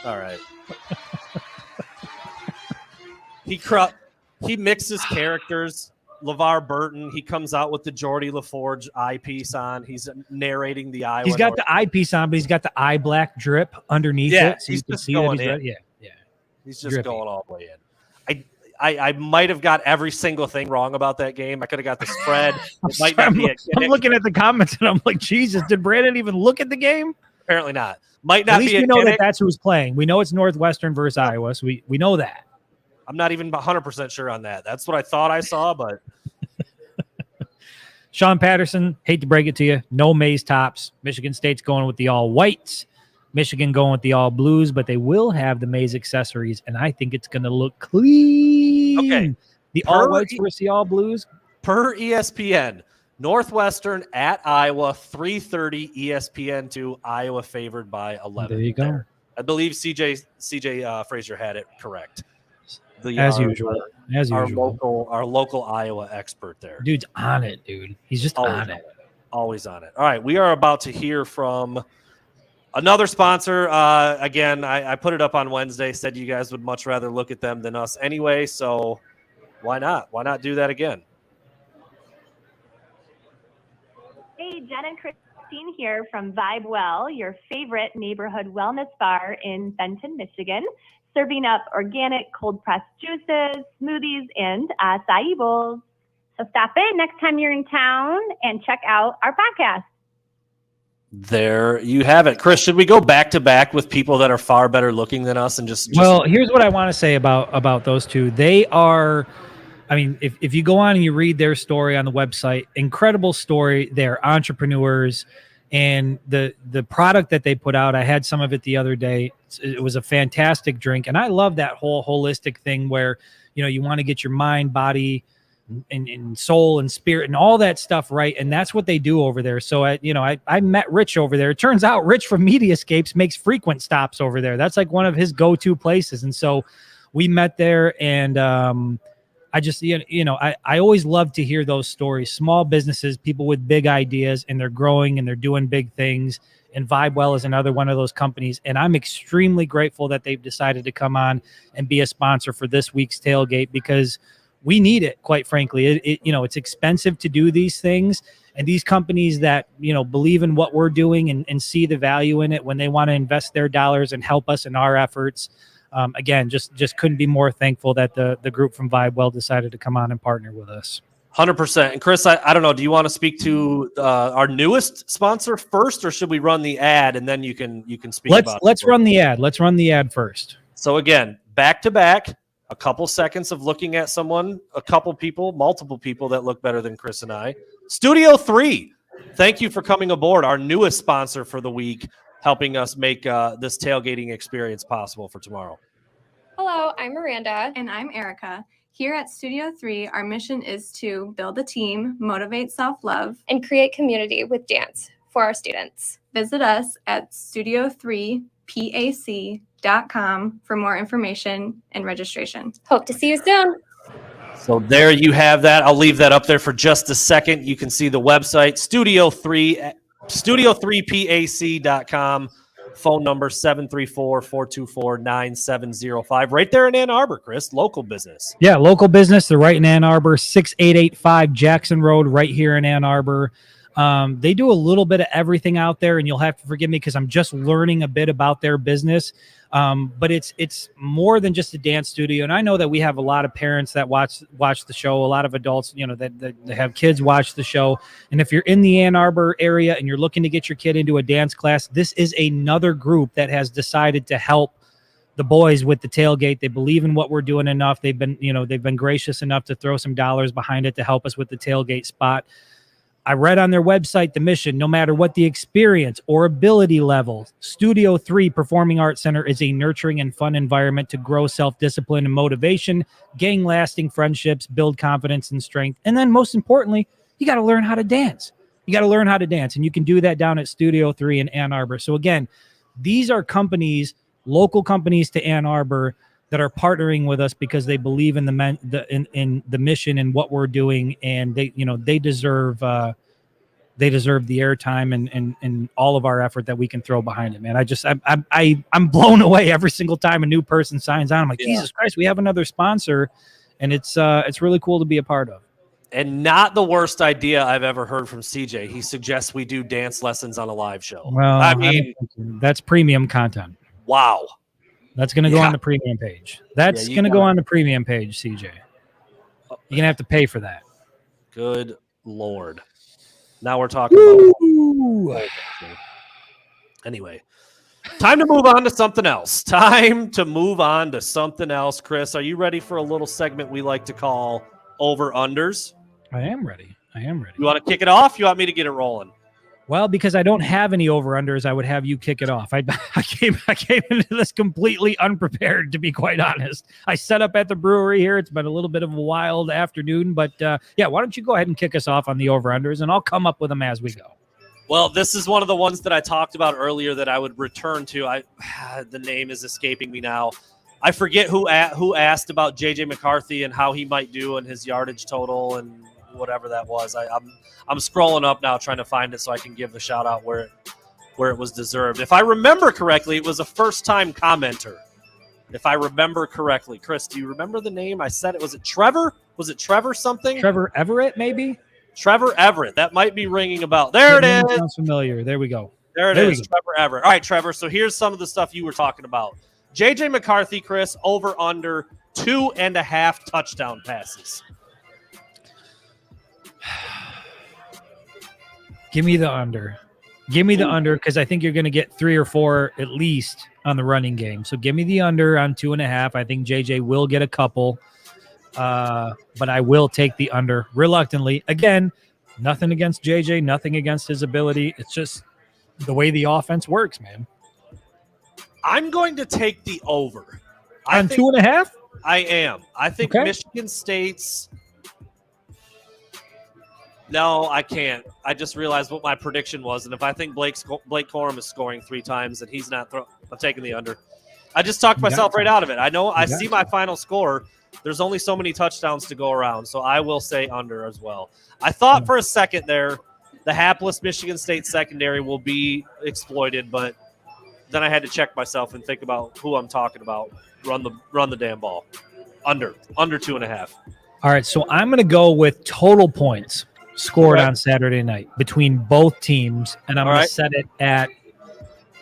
All right. He mixes characters. LeVar Burton, he comes out with the Geordie LaForge eyepiece on. He's narrating the eye. He's got the eyepiece on, but he's got the eye black drip underneath it. So he's just going in. Yeah. He's just going all the way in. I might have got every single thing wrong about that game. I could have got the spread. I'm looking at the comments and I'm like, Jesus, did Brandon even look at the game? Apparently not. Might not at least be. We know that that's who's playing. We know it's Northwestern versus Iowa. So we know that. I'm not even 100% sure on that. That's what I thought I saw, but Sean Patterson, hate to break it to you, no maize tops. Michigan State's going with the all whites. Michigan going with the all blues, but they will have the maize accessories, and I think it's going to look clean. Okay. The all whites versus the all blues. Per ESPN, Northwestern at Iowa, 3:30 ESPN2, Iowa favored by 11. There you go. I believe CJ Frazier had it correct. As usual. Our local Iowa expert there. Dude's on it, dude. He's just on it. Always on it. All right, we are about to hear from another sponsor. Again, I put it up on Wednesday, said you guys would much rather look at them than us anyway, so why not? Why not do that again? Hey, Jen and Christine here from Vibe Well, your favorite neighborhood wellness bar in Benton, Michigan, serving up organic cold-pressed juices, smoothies, and acai bowls. So stop in next time you're in town and check out our podcast. There you have it. Chris, should we go back-to-back with people that are far better looking than us and just Well, here's what I want to say about those two. They are, I mean, if you go on and you read their story on the website, incredible story. They're entrepreneurs. And the product that they put out, I had some of it the other day. It was a fantastic drink. And I love that whole holistic thing where, you want to get your mind, body, and soul and spirit and all that stuff right. And that's what they do over there. So, I met Rich over there. It turns out Rich from Mediascapes makes frequent stops over there. That's like one of his go-to places. And so we met there and I just, I always love to hear those stories. Small businesses, people with big ideas, and they're growing and they're doing big things. And VibeWell is another one of those companies. And I'm extremely grateful that they've decided to come on and be a sponsor for this week's tailgate because we need it, quite frankly. It's expensive to do these things. And these companies that, believe in what we're doing and see the value in it when they want to invest their dollars and help us in our efforts. Again, just couldn't be more thankful that the group from VibeWell decided to come on and partner with us. 100%. And Chris, I don't know, do you want to speak to our newest sponsor first, or should we run the ad and then you can speak about it? Let's run the ad. Let's run the ad first. So again, back to back, a couple seconds of looking at someone, a couple people, multiple people that look better than Chris and I. Studio 3, thank you for coming aboard, our newest sponsor for the week, helping us make this tailgating experience possible for tomorrow. Hello, I'm Miranda. And I'm Erica. Here at Studio 3, our mission is to build a team, motivate self-love, and create community with dance for our students. Visit us at studio3pac.com for more information and registration. Hope to see you soon. So there you have that. I'll leave that up there for just a second. You can see the website, studio3pac.com. Phone number 734-424-9705. Right there in Ann Arbor, Chris. Local business. Yeah, local business. They're right in Ann Arbor, 6885 Jackson Road, right here in Ann Arbor. They do a little bit of everything out there, and you'll have to forgive me because I'm just learning a bit about their business. But it's more than just a dance studio. And I know that we have a lot of parents that watch the show, a lot of adults, that have kids watch the show. And if you're in the Ann Arbor area and you're looking to get your kid into a dance class, this is another group that has decided to help the boys with the tailgate. They believe in what we're doing enough. They've been gracious enough to throw some dollars behind it to help us with the tailgate spot. I read on their website the mission: no matter what the experience or ability level, Studio 3 Performing Arts Center is a nurturing and fun environment to grow self-discipline and motivation, gain lasting friendships, build confidence and strength. And then most importantly, you got to learn how to dance. You got to learn how to dance. And you can do that down at Studio 3 in Ann Arbor. So again, these are companies, local companies to Ann Arbor, that are partnering with us because they believe in the mission and what we're doing, and they deserve the airtime and all of our effort that we can throw behind it, man. I'm blown away every single time a new person signs on. I'm like, Jesus Christ, we have another sponsor, and it's really cool to be a part of. And not the worst idea I've ever heard from CJ. He suggests we do dance lessons on a live show. Well, I mean, that's premium content. Wow. That's going to go on the premium page. That's going to go on the premium page, CJ. You're going to have to pay for that. Good Lord. Now we're talking about... Anyway, time to move on to something else. Chris, are you ready for a little segment we like to call Over-Unders? I am ready. You want to kick it off? You want me to get it rolling? Well, because I don't have any over-unders, I would have you kick it off. I came into this completely unprepared, to be quite honest. I set up at the brewery here. It's been a little bit of a wild afternoon, but why don't you go ahead and kick us off on the over-unders, and I'll come up with them as we go. Well, this is one of the ones that I talked about earlier that I would return to. The name is escaping me now. I forget who asked about JJ McCarthy and how he might do in his yardage total and whatever that was. I'm scrolling up now trying to find it so I can give the shout out where it was deserved. If I remember correctly, it was a first-time commenter. If I remember correctly. Chris, do you remember the name? I said it. Was it Trevor? Was it Trevor something? Trevor Everett, maybe? Trevor Everett. That might be ringing a bell. There it is. Sounds familiar. There we go. There it is. Trevor Everett. All right, Trevor. So here's some of the stuff you were talking about. JJ McCarthy, Chris, over under 2.5 touchdown passes. Give me the under. Give me the under, because I think you're going to get 3 or 4 at least on the running game. So give me the under on 2.5. I think JJ will get a couple, but I will take the under reluctantly. Again, nothing against JJ, nothing against his ability. It's just the way the offense works, man. I'm going to take the over. On 2.5? I am. I think Michigan State's... No, I can't. I just realized what my prediction was, and if I think Blake Corum is scoring 3 times and he's not I'm taking the under. I just talked myself right out of it. I know I see my final score. There's only so many touchdowns to go around, so I will say under as well. I thought for a second there the hapless Michigan State secondary will be exploited, but then I had to check myself and think about who I'm talking about. Run the damn ball. Under 2.5. All right, so I'm going to go with total points scored on Saturday night between both teams, and I'm going to set it at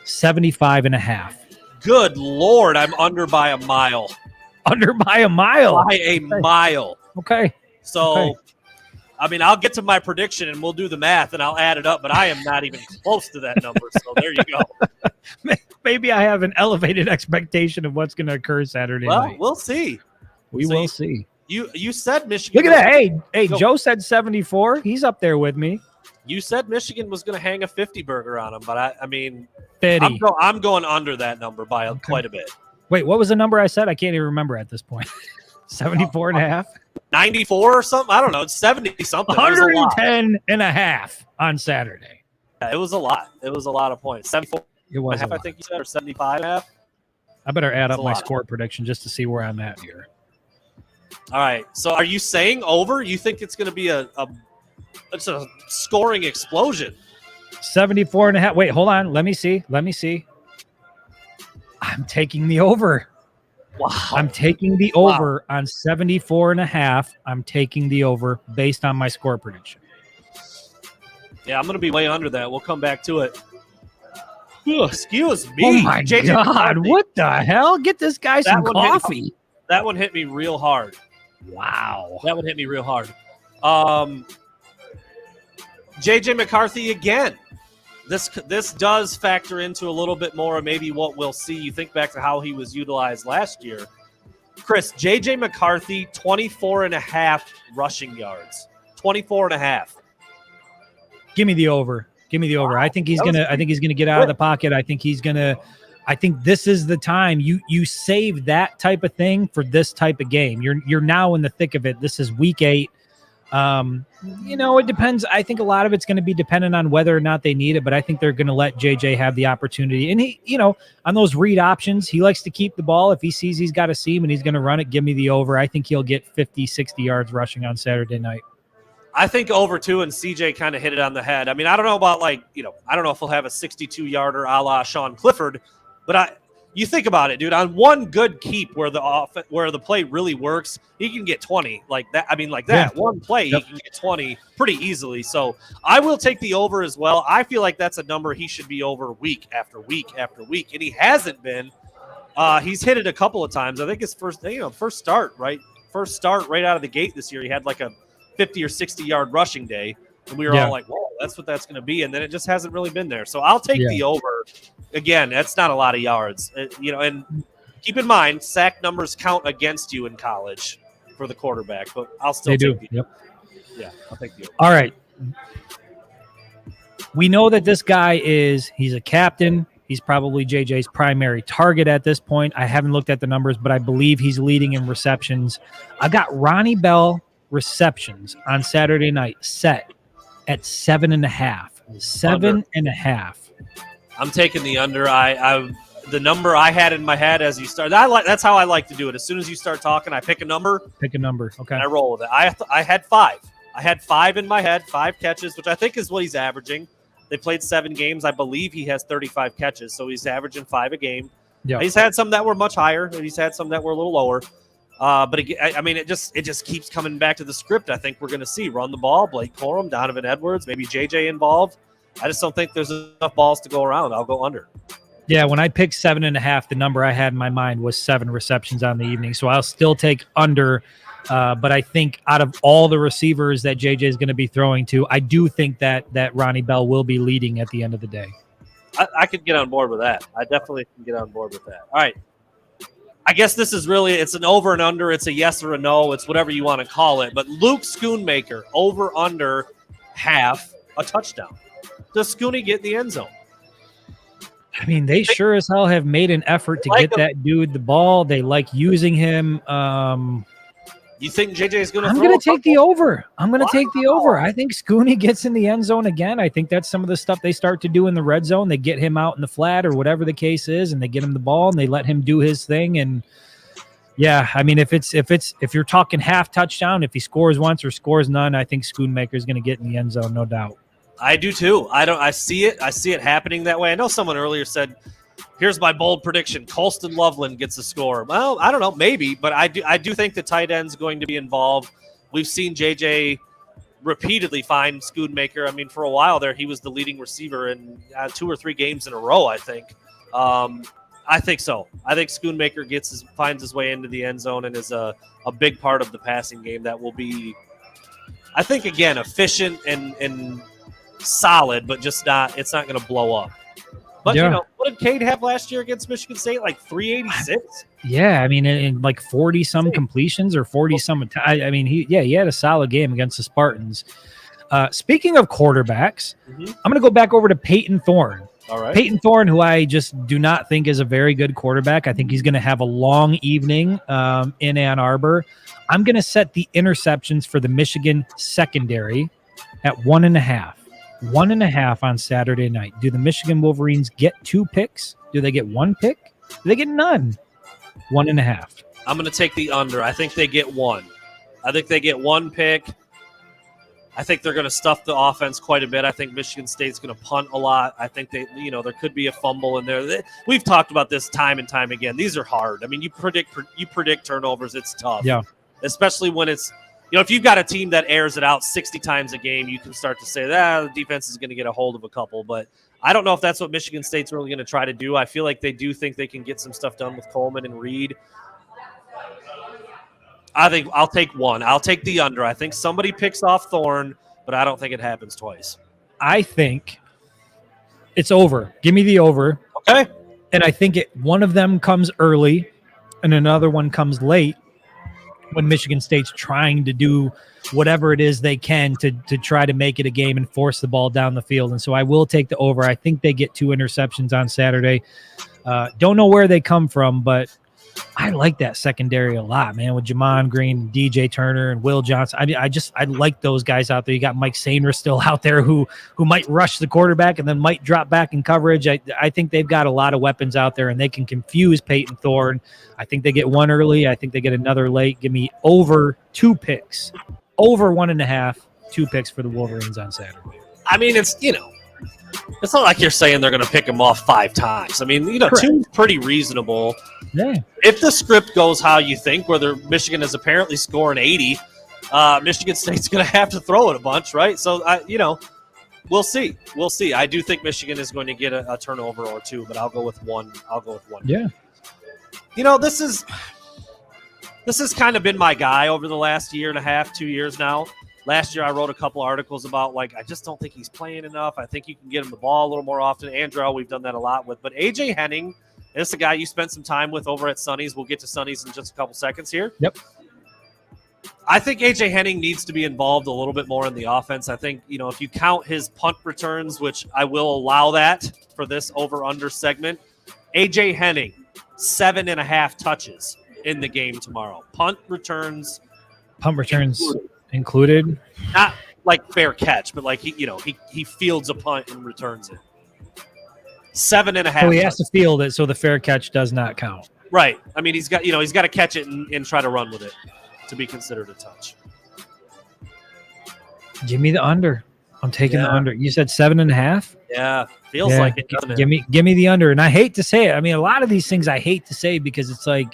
75.5. Good Lord, I'm under by a mile. Under by a mile? By a mile. Okay. So, I mean, I'll get to my prediction, and we'll do the math, and I'll add it up, but I am not even close to that number, so there you go. Maybe I have an elevated expectation of what's going to occur Saturday night. Well, we'll see. We will see. You said Michigan. Look at that. Hey, Joe said 74. He's up there with me. You said Michigan was going to hang a 50 burger on him, but I mean, 50. I'm going under that number by quite a bit. Wait, what was the number I said? I can't even remember at this point. 74.5? 94 or something? I don't know. It's 70 something. 110.5 on Saturday. Yeah, it was a lot. It was a lot of points. 74. It was I think you said, or 75.5. I better add up my score prediction just to see where I'm at here. All right. So are you saying over? You think it's going to be it's a scoring explosion? 74.5. Wait, hold on. Let me see. I'm taking the over. Wow. I'm taking the over on 74.5. I'm taking the over based on my score prediction. Yeah, I'm going to be way under that. We'll come back to it. Ugh, excuse me. Oh, my God. What the hell? Get this guy some coffee. That one hit me real hard. Wow. That one hit me real hard. JJ McCarthy again. This does factor into a little bit more of maybe what we'll see. You think back to how he was utilized last year. Chris, JJ McCarthy, 24.5 rushing yards. 24.5. Give me the over. Give me the over. I think he's gonna get out of the pocket. I think this is the time you save that type of thing for this type of game. You're now in the thick of it. This is week 8. It depends. I think a lot of it's going to be dependent on whether or not they need it, but I think they're going to let JJ have the opportunity. And he, on those read options, he likes to keep the ball. If he sees he's got a seam and he's going to run it, give me the over. I think he'll get 50, 60 yards rushing on Saturday night. I think over 2, and CJ kind of hit it on the head. I mean, I don't know about I don't know if he'll have a 62-yarder a la Sean Clifford, but you think about it, dude. On one good keep where the play really works, he can get 20 like that. I mean, like that. Yeah. One play, he can get 20 pretty easily. So I will take the over as well. I feel like that's a number he should be over week after week after week, and he hasn't been. He's hit it a couple of times. I think his first start right out of the gate this year, he had like a 50 or 60-yard rushing day, and we were all like, whoa, that's what that's going to be, and then it just hasn't really been there. So I'll take the over. Again, that's not a lot of yards. And keep in mind, sack numbers count against you in college for the quarterback, but I'll still take the over. Yeah, I'll take the over. All right. We know that this guy he's a captain. He's probably JJ's primary target at this point. I haven't looked at the numbers, but I believe he's leading in receptions. I got Ronnie Bell receptions on Saturday night set at 7.5. 7.5. I'm taking the under. The number I had in my head as you start. That's how I like to do it. As soon as you start talking, I pick a number. Okay. And I roll with it. I had 5. I had 5 in my head, 5 catches, which I think is what he's averaging. They played 7 games. I believe he has 35 catches, so he's averaging 5 a game. Yeah. He's had some that were much higher, and he's had some that were a little lower. But I mean, it just keeps coming back to the script. I think we're going to see run the ball, Blake Corum, Donovan Edwards, maybe JJ involved. I just don't think there's enough balls to go around. I'll go under. Yeah, when I picked 7.5, the number I had in my mind was 7 receptions on the evening. So I'll still take under. But I think out of all the receivers that JJ is going to be throwing to, I do think that Ronnie Bell will be leading at the end of the day. I could get on board with that. I definitely can get on board with that. All right. I guess this is really, it's an over and under. It's a yes or a no. It's whatever you want to call it. But Luke Schoonmaker, over under half a touchdown. Does Schooney get in the end zone? I mean, they sure as hell have made an effort to get that dude the ball. They like using him. You think JJ is going to? I'm going to take the over. Take the over. I think Schooney gets in the end zone again. I think that's some of the stuff they start to do in the red zone. They get him out in the flat or whatever the case is, and they get him the ball and they let him do his thing. And yeah, I mean, if you're talking half touchdown, if he scores once or scores none, I think Schoonmaker is going to get in the end zone, no doubt. I do too. I see it. I see it happening that way. I know someone earlier said, here's my bold prediction. Colston Loveland gets a score. Well, I don't know, maybe, but I do think the tight end's going to be involved. We've seen JJ repeatedly find Schoonmaker. I mean, for a while there, he was the leading receiver in 2 or 3 games in a row, I think. I think so. I think Schoonmaker finds his way into the end zone and is a big part of the passing game that will be, I think, again, efficient and solid, but just it's not going to blow up. But, what did Cade have last year against Michigan State? Like 386? Yeah, I mean, in like 40-some completions or 40-some. I mean, he had a solid game against the Spartans. Speaking of quarterbacks, I'm going to go back over to Peyton Thorne. All right. Peyton Thorne, who I just do not think is a very good quarterback. I think he's going to have a long evening in Ann Arbor. I'm going to set the interceptions for the Michigan secondary at 1.5. 1.5 on Saturday night. Do the Michigan Wolverines get 2 picks? Do they get 1 pick? Do they get none? 1.5. I'm going to take the under. I think they get 1. I think they get 1 pick. I think they're going to stuff the offense quite a bit. I think Michigan State's going to punt a lot. I think there could be a fumble in there. We've talked about this time and time again. These are hard. I mean, you predict turnovers. It's tough. Yeah. Especially when it's, if you've got a team that airs it out 60 times a game, you can start to say that the defense is going to get a hold of a couple. But I don't know if that's what Michigan State's really going to try to do. I feel like they do think they can get some stuff done with Coleman and Reed. I think I'll take 1. I'll take the under. I think somebody picks off Thorne, but I don't think it happens twice. I think it's over. Give me the over. Okay. And I think one of them comes early and another one comes late. when Michigan State's trying to do whatever it is they can to try to make it a game and force the ball down the field. And so I will take the over. I think they get 2 interceptions on Saturday. Don't know where they come from, but I like that secondary a lot, man, with Jamon Green, DJ Turner, and Will Johnson. I like those guys out there. You got Mike Sainer still out there who might rush the quarterback and then might drop back in coverage. I think they've got a lot of weapons out there, and they can confuse Peyton Thorne. I think they get one early. I think they get another late. Give me over 2 picks, over 1.5, 2 picks for the Wolverines on Saturday. I mean, it's not like you're saying they're going to pick them off 5 times. I mean, Correct. 2 is pretty reasonable. Yeah. If the script goes how you think, whether Michigan is apparently scoring 80, Michigan State's going to have to throw it a bunch, right? So, we'll see. We'll see. I do think Michigan is going to get a turnover or 2, but I'll go with 1. Yeah. This has kind of been my guy over the last 1.5 2 years now. Last year, I wrote a couple articles about, I just don't think he's playing enough. I think you can get him the ball a little more often. Andrew, we've done that a lot with. But A.J. Henning is a guy you spent some time with over at Sonny's. We'll get to Sonny's in just a couple seconds here. Yep. I think A.J. Henning needs to be involved a little bit more in the offense. I think, if you count his punt returns, which I will allow that for this over-under segment, A.J. Henning, 7.5 touches in the game tomorrow. Punt returns included, not like fair catch, but he fields a punt and returns it. 7.5. So he has to field it, so the fair catch does not count. Right. I mean, he's got to catch it and try to run with it to be considered a touch. Give me the under. I'm taking the under. You said 7.5. Yeah, feels like it, doesn't it? Give me the under. And I hate to say it. I mean, a lot of these things I hate to say because it's like,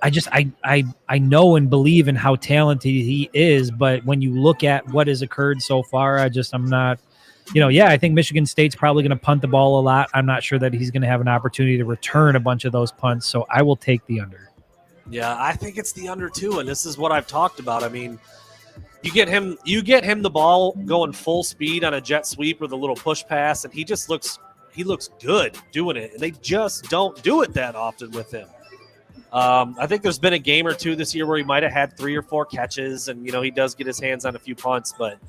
I know and believe in how talented he is, but when you look at what has occurred so far, I'm not, I think Michigan State's probably going to punt the ball a lot. I'm not sure that he's going to have an opportunity to return a bunch of those punts, so I will take the under. Yeah, I think it's the under too, and this is what I've talked about. I mean, you get him the ball going full speed on a jet sweep with a little push pass, and he looks good doing it, and they just don't do it that often with him. I think there's been a game or 2 this year where he might have had 3 or 4 catches, and he does get his hands on a few punts, but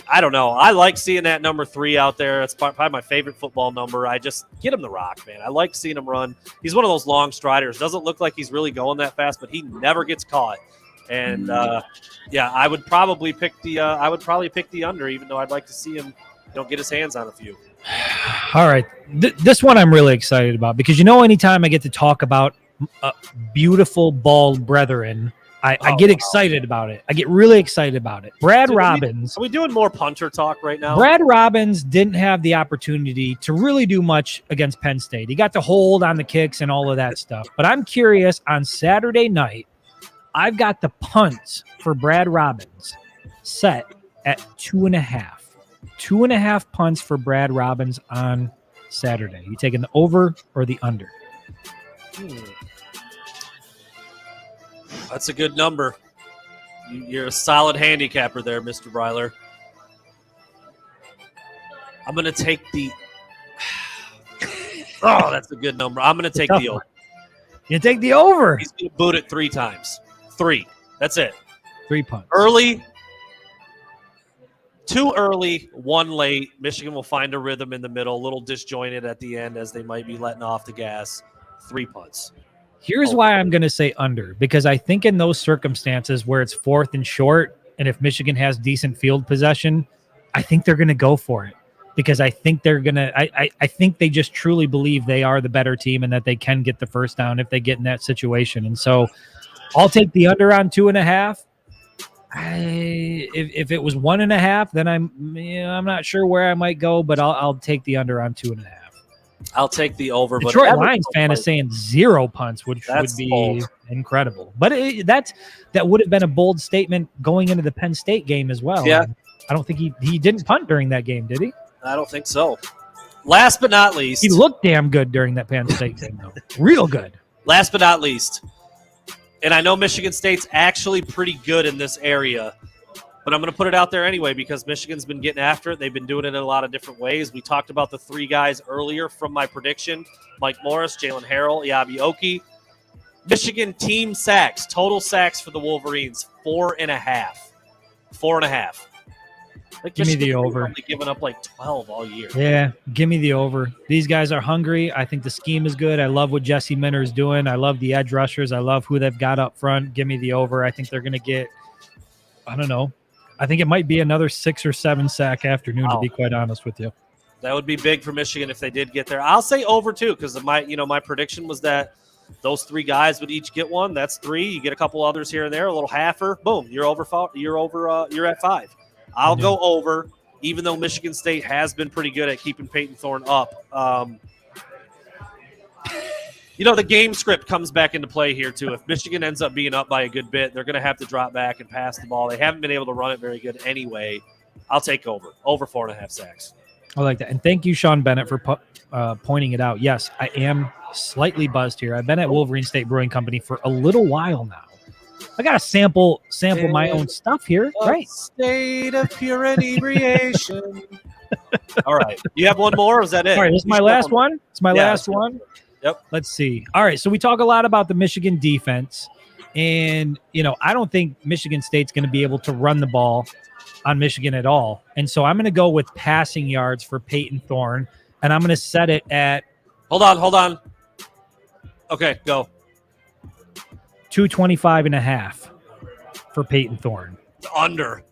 I don't know. I like seeing that number 3 out there. It's probably my favorite football number. I just get him the rock, man. I like seeing him run. He's one of those long striders. Doesn't look like he's really going that fast, but he never gets caught. And I would probably pick the under, even though I'd like to see him get his hands on a few. All right, this one I'm really excited about because anytime I get to talk about beautiful bald brethren, I get excited about it. I get really excited about it. Brad Robbins. Are we doing more punter talk right now? Brad Robbins didn't have the opportunity to really do much against Penn State. He got to hold on the kicks and all of that stuff. But I'm curious, on Saturday night, I've got the punts for Brad Robbins set at 2.5. 2.5 punts for Brad Robbins on Saturday. You taking the over or the under? That's a good number. You're a solid handicapper there, Mr. Breiler. I'm going to take the... Oh, that's a good number. I'm going to take the over. You take the over. He's going to boot it 3 times. 3. That's it. 3 punts. Early. 2 early, 1 late. Michigan will find a rhythm in the middle, a little disjointed at the end as they might be letting off the gas. 3 punts. Here's why I'm going to say under, because I think in those circumstances where it's 4th and short, and if Michigan has decent field possession, I think they're going to go for it because I think they're going to, I think they just truly believe they are the better team and that they can get the first down if they get in that situation. And so I'll take the under on 2.5. If it was 1.5, then I'm not sure where I might go, but I'll take the under on 2.5. I'll take the over. Detroit Lions fan is saying 0 punts, which would be bold. Incredible. But that would have been a bold statement going into the Penn State game as well. Yeah. I don't think he didn't punt during that game, did he? I don't think so. Last but not least. He looked damn good during that Penn State game, though. Real good. Last but not least. And I know Michigan State's actually pretty good in this area, but I'm going to put it out there anyway because Michigan's been getting after it. They've been doing it in a lot of different ways. We talked about the 3 guys earlier from my prediction. Mike Morris, Jalen Harrell, Yabi Oki. Michigan team sacks, total sacks for the Wolverines, 4.5. 4.5. Like Give me the Michigan's over. only given up like 12 all year. Yeah, give me the over. These guys are hungry. I think the scheme is good. I love what Jesse Minter is doing. I love the edge rushers. I love who they've got up front. Give me the over. I think they're going to get, I don't know. I think it might be another 6 or 7 sack afternoon, to be quite honest with you. That would be big for Michigan if they did get there. I'll say over too, because my prediction was that those 3 guys would each get one. That's 3. You get a couple others here and there, a little halfer. Boom, you're over. You're at 5. I'll go over, even though Michigan State has been pretty good at keeping Peyton Thorne up. The game script comes back into play here, too. If Michigan ends up being up by a good bit, they're going to have to drop back and pass the ball. They haven't been able to run it very good anyway. I'll take over 4.5 sacks. I like that. And thank you, Sean Bennett, for pointing it out. Yes, I am slightly buzzed here. I've been at Wolverine State Brewing Company for a little while now. I got to sample my own stuff here, right? State of pure inebriation. All right. You have one more, or is that it? All right, this is my last one. It's my last one. Yep. Let's see. All right, so we talk a lot about the Michigan defense, and I don't think Michigan State's going to be able to run the ball on Michigan at all. And so I'm going to go with passing yards for Peyton Thorne, and I'm going to set it at Hold on. Okay, go. 225.5 for Peyton Thorne. Under.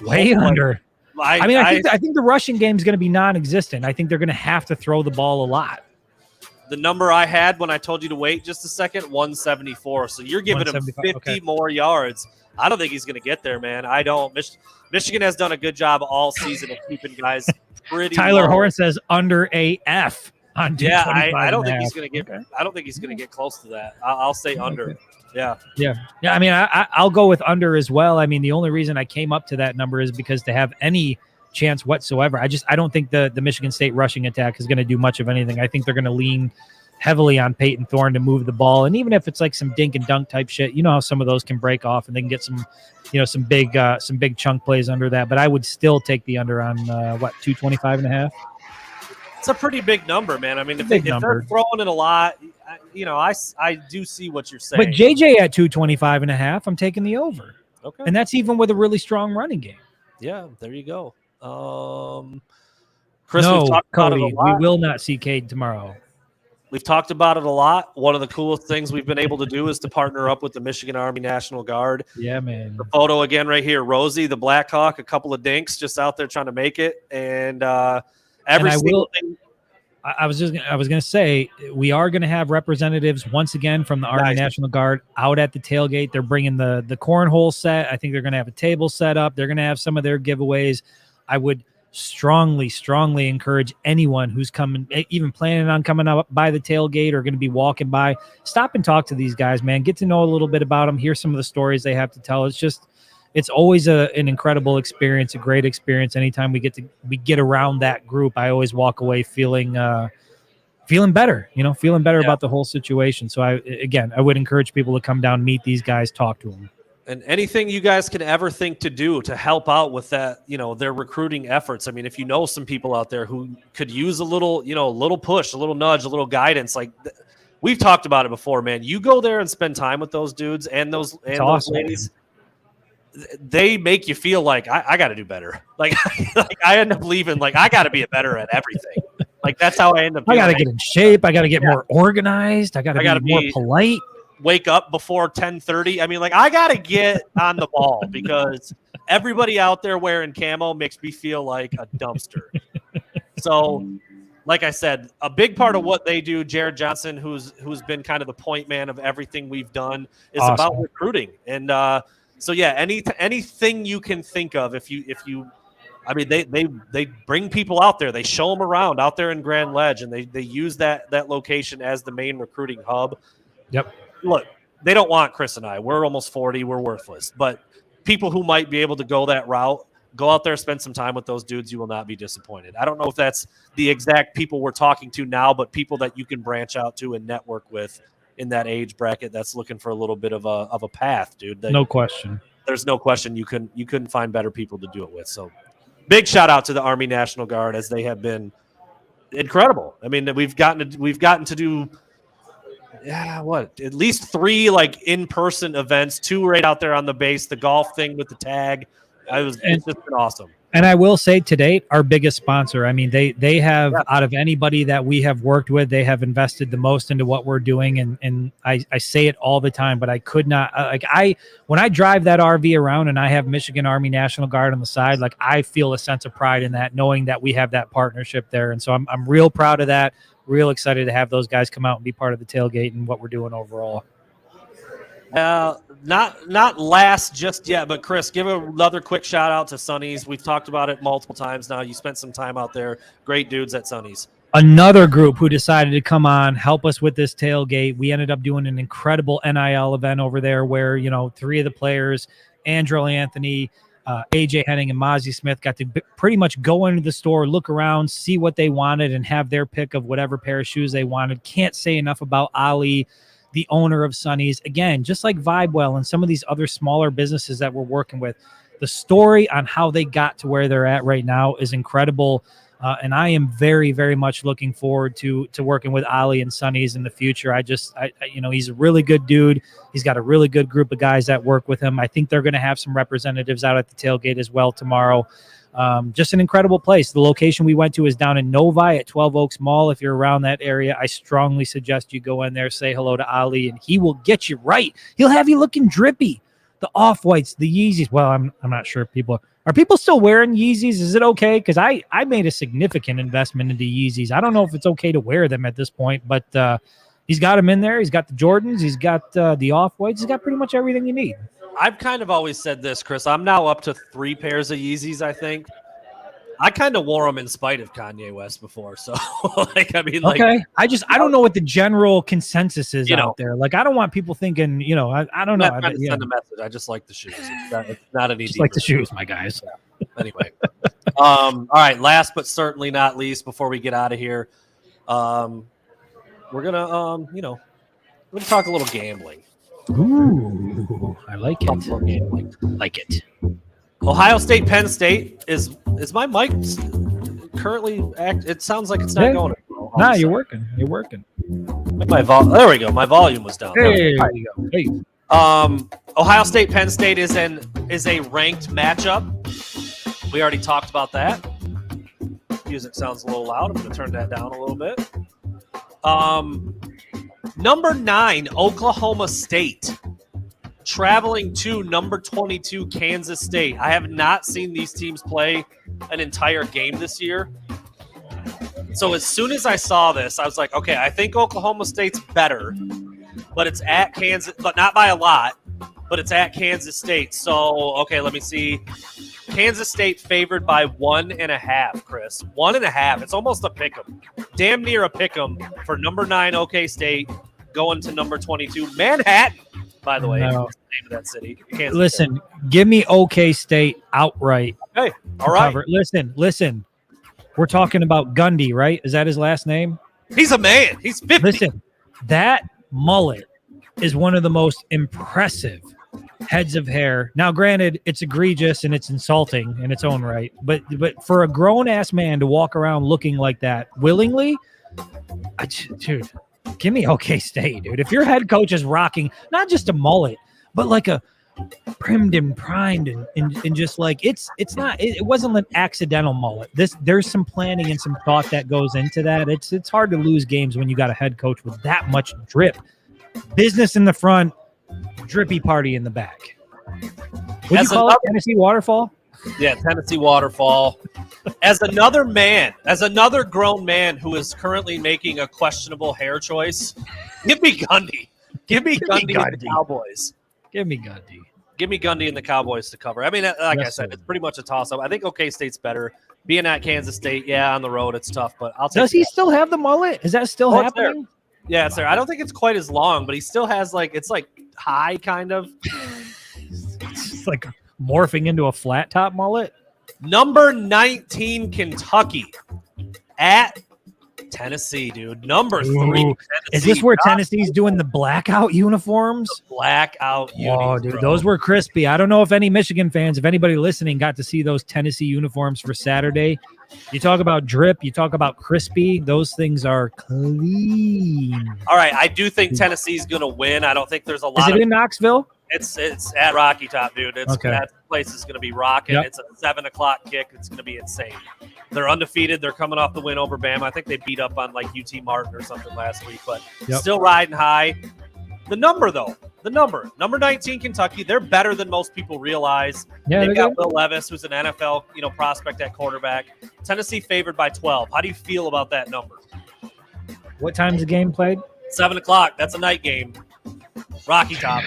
Way under. I think the rushing game is going to be non-existent. I think they're going to have to throw the ball a lot. The number I had when I told you to wait just a second, 174. So you're giving him 50 more yards. I don't think he's going to get there, man. I don't. Michigan has done a good job all season of keeping guys pretty Tyler low. Horn says under AF on 225. Yeah, I don't think he's going to get. Okay. I don't think he's going to get close to that. I'll say under. Okay. Yeah. I mean, I'll go with under as well. I mean, the only reason I came up to that number is because to have any chance whatsoever, I don't think the Michigan State rushing attack is going to do much of anything. I think they're going to lean heavily on Peyton Thorne to move the ball, and even if it's like some dink and dunk type shit, how some of those can break off and they can get some some big chunk plays under that. But I would still take the under on 225.5. It's a pretty big number, man. I mean, if they're throwing it a lot, I do see what you're saying. But JJ at 225.5, I'm taking the over. Okay. And that's even with a really strong running game. Yeah, there you go. Chris, no, we've talked Cody, about it a lot. We will not see Cade tomorrow. We've talked about it a lot. One of the coolest things we've been able to do is to partner up with the Michigan Army National Guard. Yeah, man. The photo again right here, Rosie, the Black Hawk, a couple of dinks just out there trying to make it. And every single thing. I was going to say, we are going to have representatives once again from the Army National Guard out at the tailgate. They're bringing the cornhole set. I think they're going to have a table set up. They're going to have some of their giveaways. I would strongly encourage anyone who's coming, even planning on coming up by the tailgate or going to be walking by, stop and talk to these guys, man. Get to know a little bit about them. Hear some of the stories they have to tell. It's always an incredible experience, a great experience. Anytime we get around that group, I always walk away feeling better, about the whole situation. So I would encourage people to come down, meet these guys, talk to them. And anything you guys can ever think to do to help out with that, their recruiting efforts. I mean, if you know some people out there who could use a little push, a little nudge, a little guidance, like we've talked about it before, man. You go there and spend time with those dudes and those ladies. They make you feel like I got to do better. Like I end up leaving. Like I got to be better at everything. Like that's how I end up. I got to get in shape. I got to get more organized. I got to be more polite. Wake up before 10:30. I mean, like I got to get on the ball because everybody out there wearing camo makes me feel like a dumpster. So, like I said, a big part of what they do, Jared Johnson, who's been kind of the point man of everything we've done, is about recruiting. And so yeah, anything you can think of, if you, I mean, they bring people out there, they show them around out there in Grand Ledge, and they use that location as the main recruiting hub. Yep. Look, they don't want Chris and I. We're almost 40. We're worthless. But people who might be able to go that route, go out there, spend some time with those dudes. You will not be disappointed. I don't know if that's the exact people we're talking to now, but people that you can branch out to and network with in that age bracket that's looking for a little bit of a path, dude. No question. There's no question you couldn't find better people to do it with. So big shout out to the Army National Guard, as they have been incredible. I mean, we've gotten to do at least 3 like in-person events, 2 right out there on the base, the golf thing with the tag. It's just been awesome. And I will say to date, our biggest sponsor. I mean, they have out of anybody that we have worked with, they have invested the most into what we're doing. And I say it all the time, but I could not when I drive that RV around and I have Michigan Army National Guard on the side, like I feel a sense of pride in that, knowing that we have that partnership there. And so I'm real proud of that. Real excited to have those guys come out and be part of the tailgate and what we're doing overall. Not last just yet, but Chris, give another quick shout out to Sonny's. We've talked about it multiple times now. You spent some time out there. Great dudes at Sonny's. Another group who decided to come on, help us with this tailgate. We ended up doing an incredible NIL event over there where, 3 of the players, Andrew Anthony, AJ Henning, and Mozzie Smith got to pretty much go into the store, look around, see what they wanted, and have their pick of whatever pair of shoes they wanted. Can't say enough about Ali, the owner of Sonny's. Again, just like Vibewell and some of these other smaller businesses that we're working with, the story on how they got to where they're at right now is incredible. And I am very, very much looking forward to working with Ali and Sonny's in the future. He's a really good dude. He's got a really good group of guys that work with him. I think they're going to have some representatives out at the tailgate as well tomorrow. Just an incredible place. The location we went to is down in Novi at 12 Oaks Mall. If you're around that area, I strongly suggest you go in there, say hello to Ali, and he will get you right. He'll have you looking drippy. The Off-Whites, the Yeezys. Well, I'm not sure if people are people still wearing Yeezys. Is it okay? Because I made a significant investment into Yeezys. I don't know if it's okay to wear them at this point, but he's got them in there. He's got the Jordans. He's got the Off-Whites. He's got pretty much everything you need. I've kind of always said this, Chris. I'm now up to 3 pairs of Yeezys, I think. I kind of wore them in spite of Kanye West before. So, okay. I don't know what the general consensus is out there. Like, I don't want people thinking, I don't know. I'm not trying to send a message. I just like the shoes. It's not an easy. Just like the shoes, my guys. Yeah. Anyway. All right. Last but certainly not least, before we get out of here, we're going to, we're going to talk a little gambling. Ooh, I like it. Like it. Ohio State, Penn State is my mic currently? It sounds like it's not going. Nah, you're working. You're working. There we go. My volume was down. Hey, there you go. Hey. Ohio State, Penn State is a ranked matchup. We already talked about that. Music sounds a little loud. I'm going to turn that down a little bit. Number 9, Oklahoma State, traveling to number 22, Kansas State. I have not seen these teams play an entire game this year. So as soon as I saw this, I was like, okay, I think Oklahoma State's better, but it's at Kansas, but not by a lot, but it's at Kansas State. So, okay, let me see. Kansas State favored by 1.5, Chris. 1.5. It's almost a pick'em. Damn near a pick'em for number 9 OK State going to number 22 Manhattan. By the way, that's the name of that city. Listen, give me OK State outright. Hey, all right. Cover. Listen. We're talking about Gundy, right? Is that his last name? He's a man. He's 50. Listen, that mullet is one of the most impressive heads of hair. Now, granted, it's egregious and it's insulting in its own right, but for a grown-ass man to walk around looking like that willingly, dude, give me OK State, dude. If your head coach is rocking not just a mullet, but like a primmed and primed and just like it wasn't an accidental mullet. There's some planning and some thought that goes into that. It's hard to lose games when you got a head coach with that much drip. Business in the front, drippy party in the back. Would you call it Tennessee Waterfall? Yeah, Tennessee Waterfall. As another grown man who is currently making a questionable hair choice, give me Gundy. Give me Gundy and the Cowboys. Give me Gundy. Give me Gundy and the Cowboys to cover. I mean, like I said, it's pretty much a toss-up. I think OK State's better. Being at Kansas State, on the road, it's tough, but I'll take Does he still have the mullet? Is that still happening? Yeah, it's there. I don't think it's quite as long, but he still has it's high kind of. It's like morphing into a flat top mullet. Number 19, Kentucky at Tennessee, dude. Number 3. Ooh. Is this where Tennessee's doing the blackout uniforms? The blackout Oh, dude, those were crispy. I don't know if any Michigan fans, if anybody listening got to see those Tennessee uniforms for Saturday. You talk about drip, you talk about crispy. Those things are clean. All right, I do think Tennessee's going to win. I don't think there's a lot. Is it in Knoxville? It's at Rocky Top, dude. Okay. That place is going to be rocking. Yep. It's a 7:00 kick. It's going to be insane. They're undefeated. They're coming off the win over Bama. I think they beat up on like UT Martin or something last week, but still riding high. The number, though, number 19 Kentucky. They're better than most people realize. Yeah, they've got Will Levis, who's an NFL prospect at quarterback. Tennessee favored by 12. How do you feel about that number? What time's the game played? 7:00. That's a night game. Rocky Top.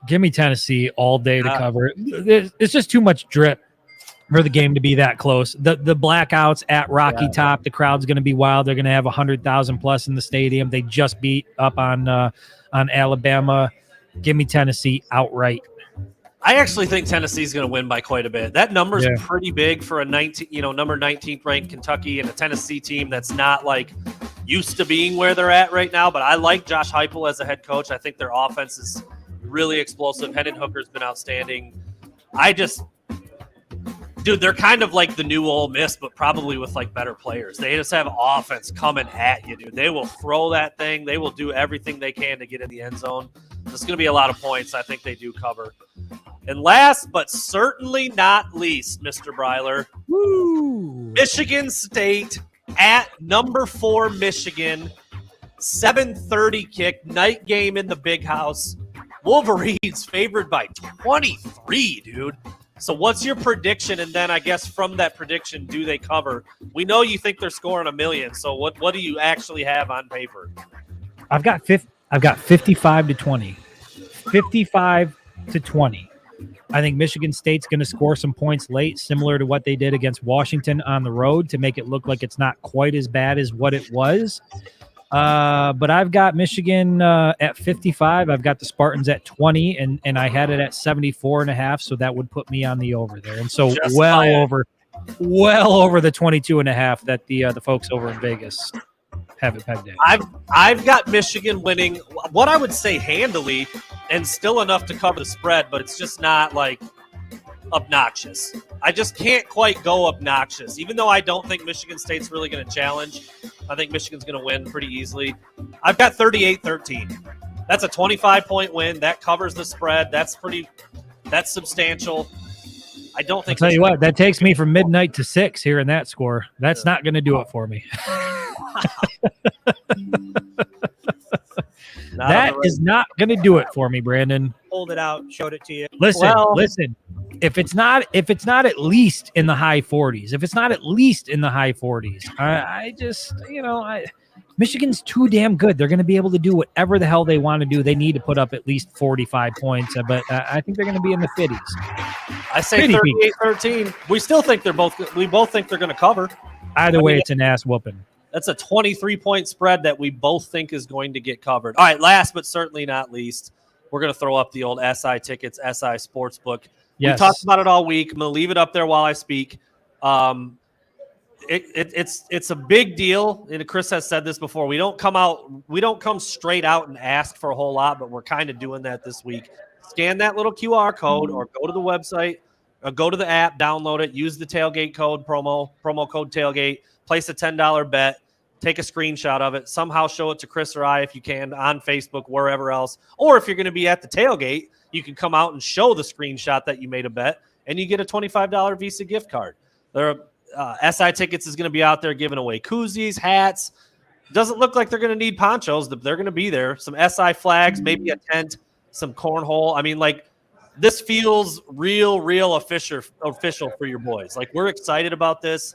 Give me Tennessee all day to cover. It's just too much drip for the game to be that close. The blackouts at Rocky Top, the crowd's going to be wild. They're going to have 100,000 plus in the stadium. They just beat up on Alabama. Give me Tennessee outright. I actually think Tennessee's going to win by quite a bit. That number is pretty big for a number 19th ranked Kentucky and a Tennessee team that's not like used to being where they're at right now. But I like Josh Heupel as a head coach. I think their offense is really explosive. Hendon Hooker's been outstanding. Dude, they're kind of like the new Ole Miss, but probably with like better players. They just have offense coming at you, dude. They will throw that thing. They will do everything they can to get in the end zone. There's going to be a lot of points. I think they do cover. And last but certainly not least, Mr. Breiler, Michigan State at number 4 Michigan, 7:30 kick, night game in the Big House. Wolverines favored by 23, dude. So what's your prediction? And then I guess from that prediction, do they cover? We know you think they're scoring 1 million. So what do you actually have on paper? I've got 55 to 20. 55 to 20. I think Michigan State's going to score some points late, similar to what they did against Washington on the road to make it look like it's not quite as bad as what it was. But I've got Michigan at 55. I've got the Spartans at 20, and I had it at 74.5. So that would put me on the over there. And so well over the 22.5 that the folks over in Vegas have it pegged at. I've got Michigan winning what I would say handily and still enough to cover the spread, but it's just not like obnoxious. I just can't quite go obnoxious, even though I don't think Michigan State's really going to challenge. I think Michigan's going to win pretty easily. I've got 38-13. That's a 25-point win. That covers the spread. That's substantial. I don't think. I'll tell you what, that takes me from midnight to 6 here in that score. That's not going to do it for me. That is not going to do it for me, Brandon. Pulled it out, showed it to you. Listen. If it's not at least in the high 40s, I just, Michigan's too damn good. They're going to be able to do whatever the hell they want to do. They need to put up at least 45 points, but I think they're going to be in the 50s. I say 38-13. We still think we both think they're going to cover. Either way, it's an ass whooping. That's a 23-point spread that we both think is going to get covered. All right, last but certainly not least, we're going to throw up the old SI tickets, SI Sportsbook. Yes. We talked about it all week. I'm going to leave it up there while I speak. It's a big deal. And Chris has said this before. We don't come straight out and ask for a whole lot, but we're kind of doing that this week. Scan that little QR code or go to the website or go to the app, download it, use the Tailgate code, promo code Tailgate, place a $10 bet, take a screenshot of it, somehow show it to Chris or I if you can on Facebook, wherever else. Or if you're going to be at the tailgate, you can come out and show the screenshot that you made a bet, and you get a $25 Visa gift card. SI Tickets is going to be out there giving away koozies, hats. Doesn't look like they're going to need ponchos. They're going to be there. Some SI flags, maybe a tent, some cornhole. I mean, this feels real official for your boys. We're excited about this.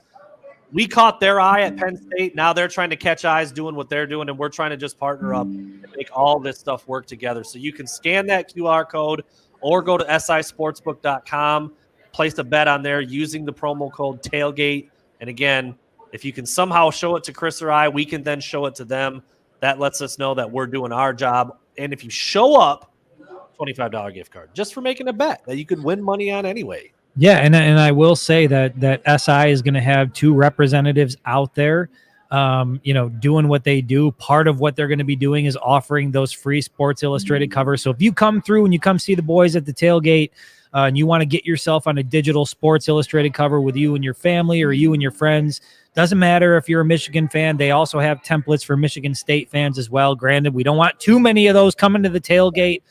We caught their eye at Penn State. Now they're trying to catch eyes doing what they're doing, and we're trying to just partner up and make all this stuff work together. So you can scan that QR code or go to sisportsbook.com, place a bet on there using the promo code Tailgate. And again, if you can somehow show it to Chris or I, we can then show it to them. That lets us know that we're doing our job. And if you show up, $25 gift card just for making a bet that you could win money on anyway. Yeah, and I will say that SI is going to have 2 representatives out there doing what they do. Part of what they're going to be doing is offering those free Sports Illustrated covers. So if you come through and you come see the boys at the tailgate, and you want to get yourself on a digital Sports Illustrated cover with you and your family or you and your friends, doesn't matter if you're a Michigan fan. They also have templates for Michigan State fans as well. Granted, we don't want too many of those coming to the tailgate,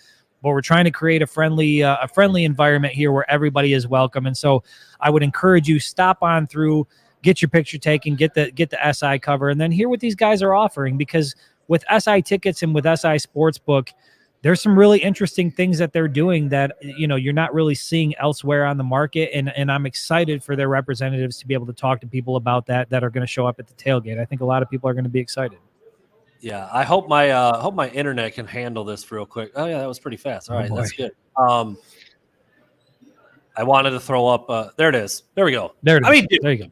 but we're trying to create a friendly environment here where everybody is welcome. And so I would encourage you, stop on through, get your picture taken, get the SI cover, and then hear what these guys are offering, because with SI tickets and with SI Sportsbook, there's some really interesting things that they're doing that, you're not really seeing elsewhere on the market. And I'm excited for their representatives to be able to talk to people about that are going to show up at the tailgate. I think a lot of people are going to be excited. Yeah, I hope my internet can handle this real quick. Oh yeah, that was pretty fast. All right, that's good. I wanted to throw up. There it is. There we go. There it is. I mean, dude, there you go.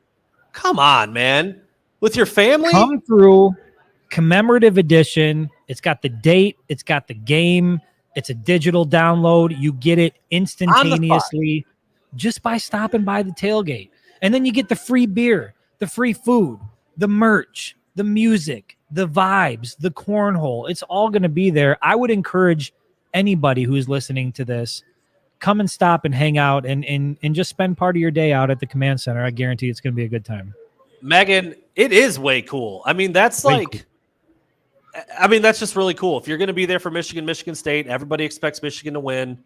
Come on, man. With your family? Come through. Commemorative edition. It's got the date. It's got the game. It's a digital download. You get it instantaneously just by stopping by the tailgate. And then you get the free beer, the free food, the merch, the music, the vibes, the cornhole. It's all going to be there. I would encourage anybody who's listening to this, come and stop and hang out and just spend part of your day out at the command center. I guarantee it's going to be a good time. Megan, it is way cool. I mean, that's that's just really cool. If you're going to be there for Michigan State, everybody expects Michigan to win.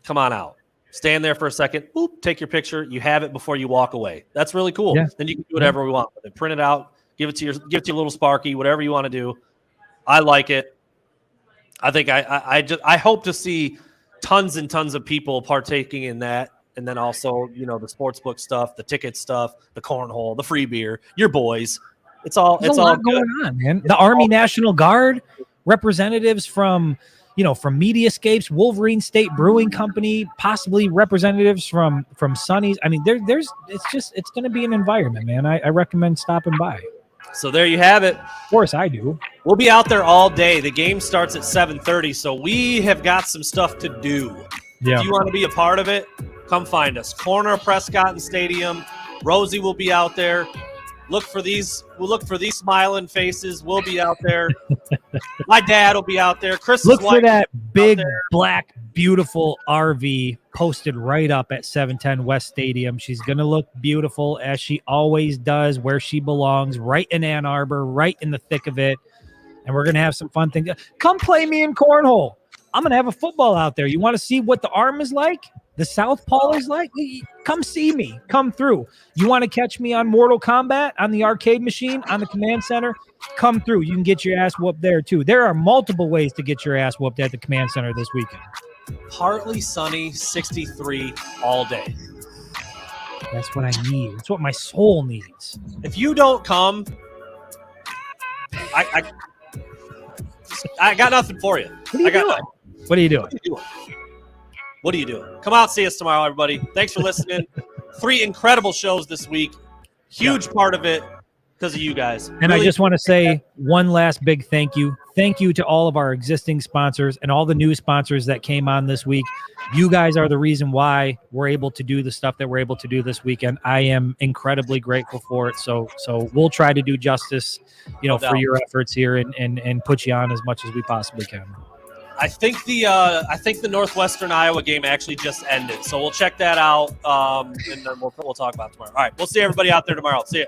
Come on out. Stand there for a second. Boop, take your picture. You have it before you walk away. That's really cool. Yeah. Then you can do whatever we want with it. Print it out. Give it to your little Sparky. Whatever you want to do. I like it. I think I hope to see tons and tons of people partaking in that. And then also, the sportsbook stuff, the ticket stuff, the cornhole, the free beer, your boys. It's all going on, man. The Army National Guard, representatives from Mediascapes, Wolverine State Brewing Company, possibly representatives from Sonny's. I mean, it's going to be an environment, man. I recommend stopping by. So there you have it. Of course I do. We'll be out there all day. The game starts at 7:30, so we have got some stuff to do. Yeah. If you want to be a part of it, come find us. Corner of Prescott and Stadium. Rosie will be out there. We'll look for these smiling faces. We'll be out there. My dad will be out there. Chris, look for that big black beautiful RV posted right up at 710 West Stadium. She's gonna look beautiful as she always does, where she belongs, right in Ann Arbor, right in the thick of it. And we're gonna have some fun things. Come play me in cornhole. I'm gonna have a football out there. You want to see what the arm is like? The Southpaw is like? Come see me. Come through. You want to catch me on Mortal Kombat, on the arcade machine, on the command center? Come through. You can get your ass whooped there, too. There are multiple ways to get your ass whooped at the command center this weekend. Partly sunny, 63 all day. That's what I need. That's what my soul needs. If you don't come, I got nothing for you. What are you doing? What are you doing? Come out, see us tomorrow, everybody. Thanks for listening. 3 incredible shows this week. Huge part of it because of you guys. And really, I just want to say one last big thank you. Thank you to all of our existing sponsors and all the new sponsors that came on this week. You guys are the reason why we're able to do the stuff that we're able to do this weekend. I am incredibly grateful for it. So we'll try to do justice, for your efforts here and put you on as much as we possibly can. I think the Northwestern Iowa game actually just ended, so we'll check that out, and then we'll talk about it tomorrow. All right, we'll see everybody out there tomorrow. See ya.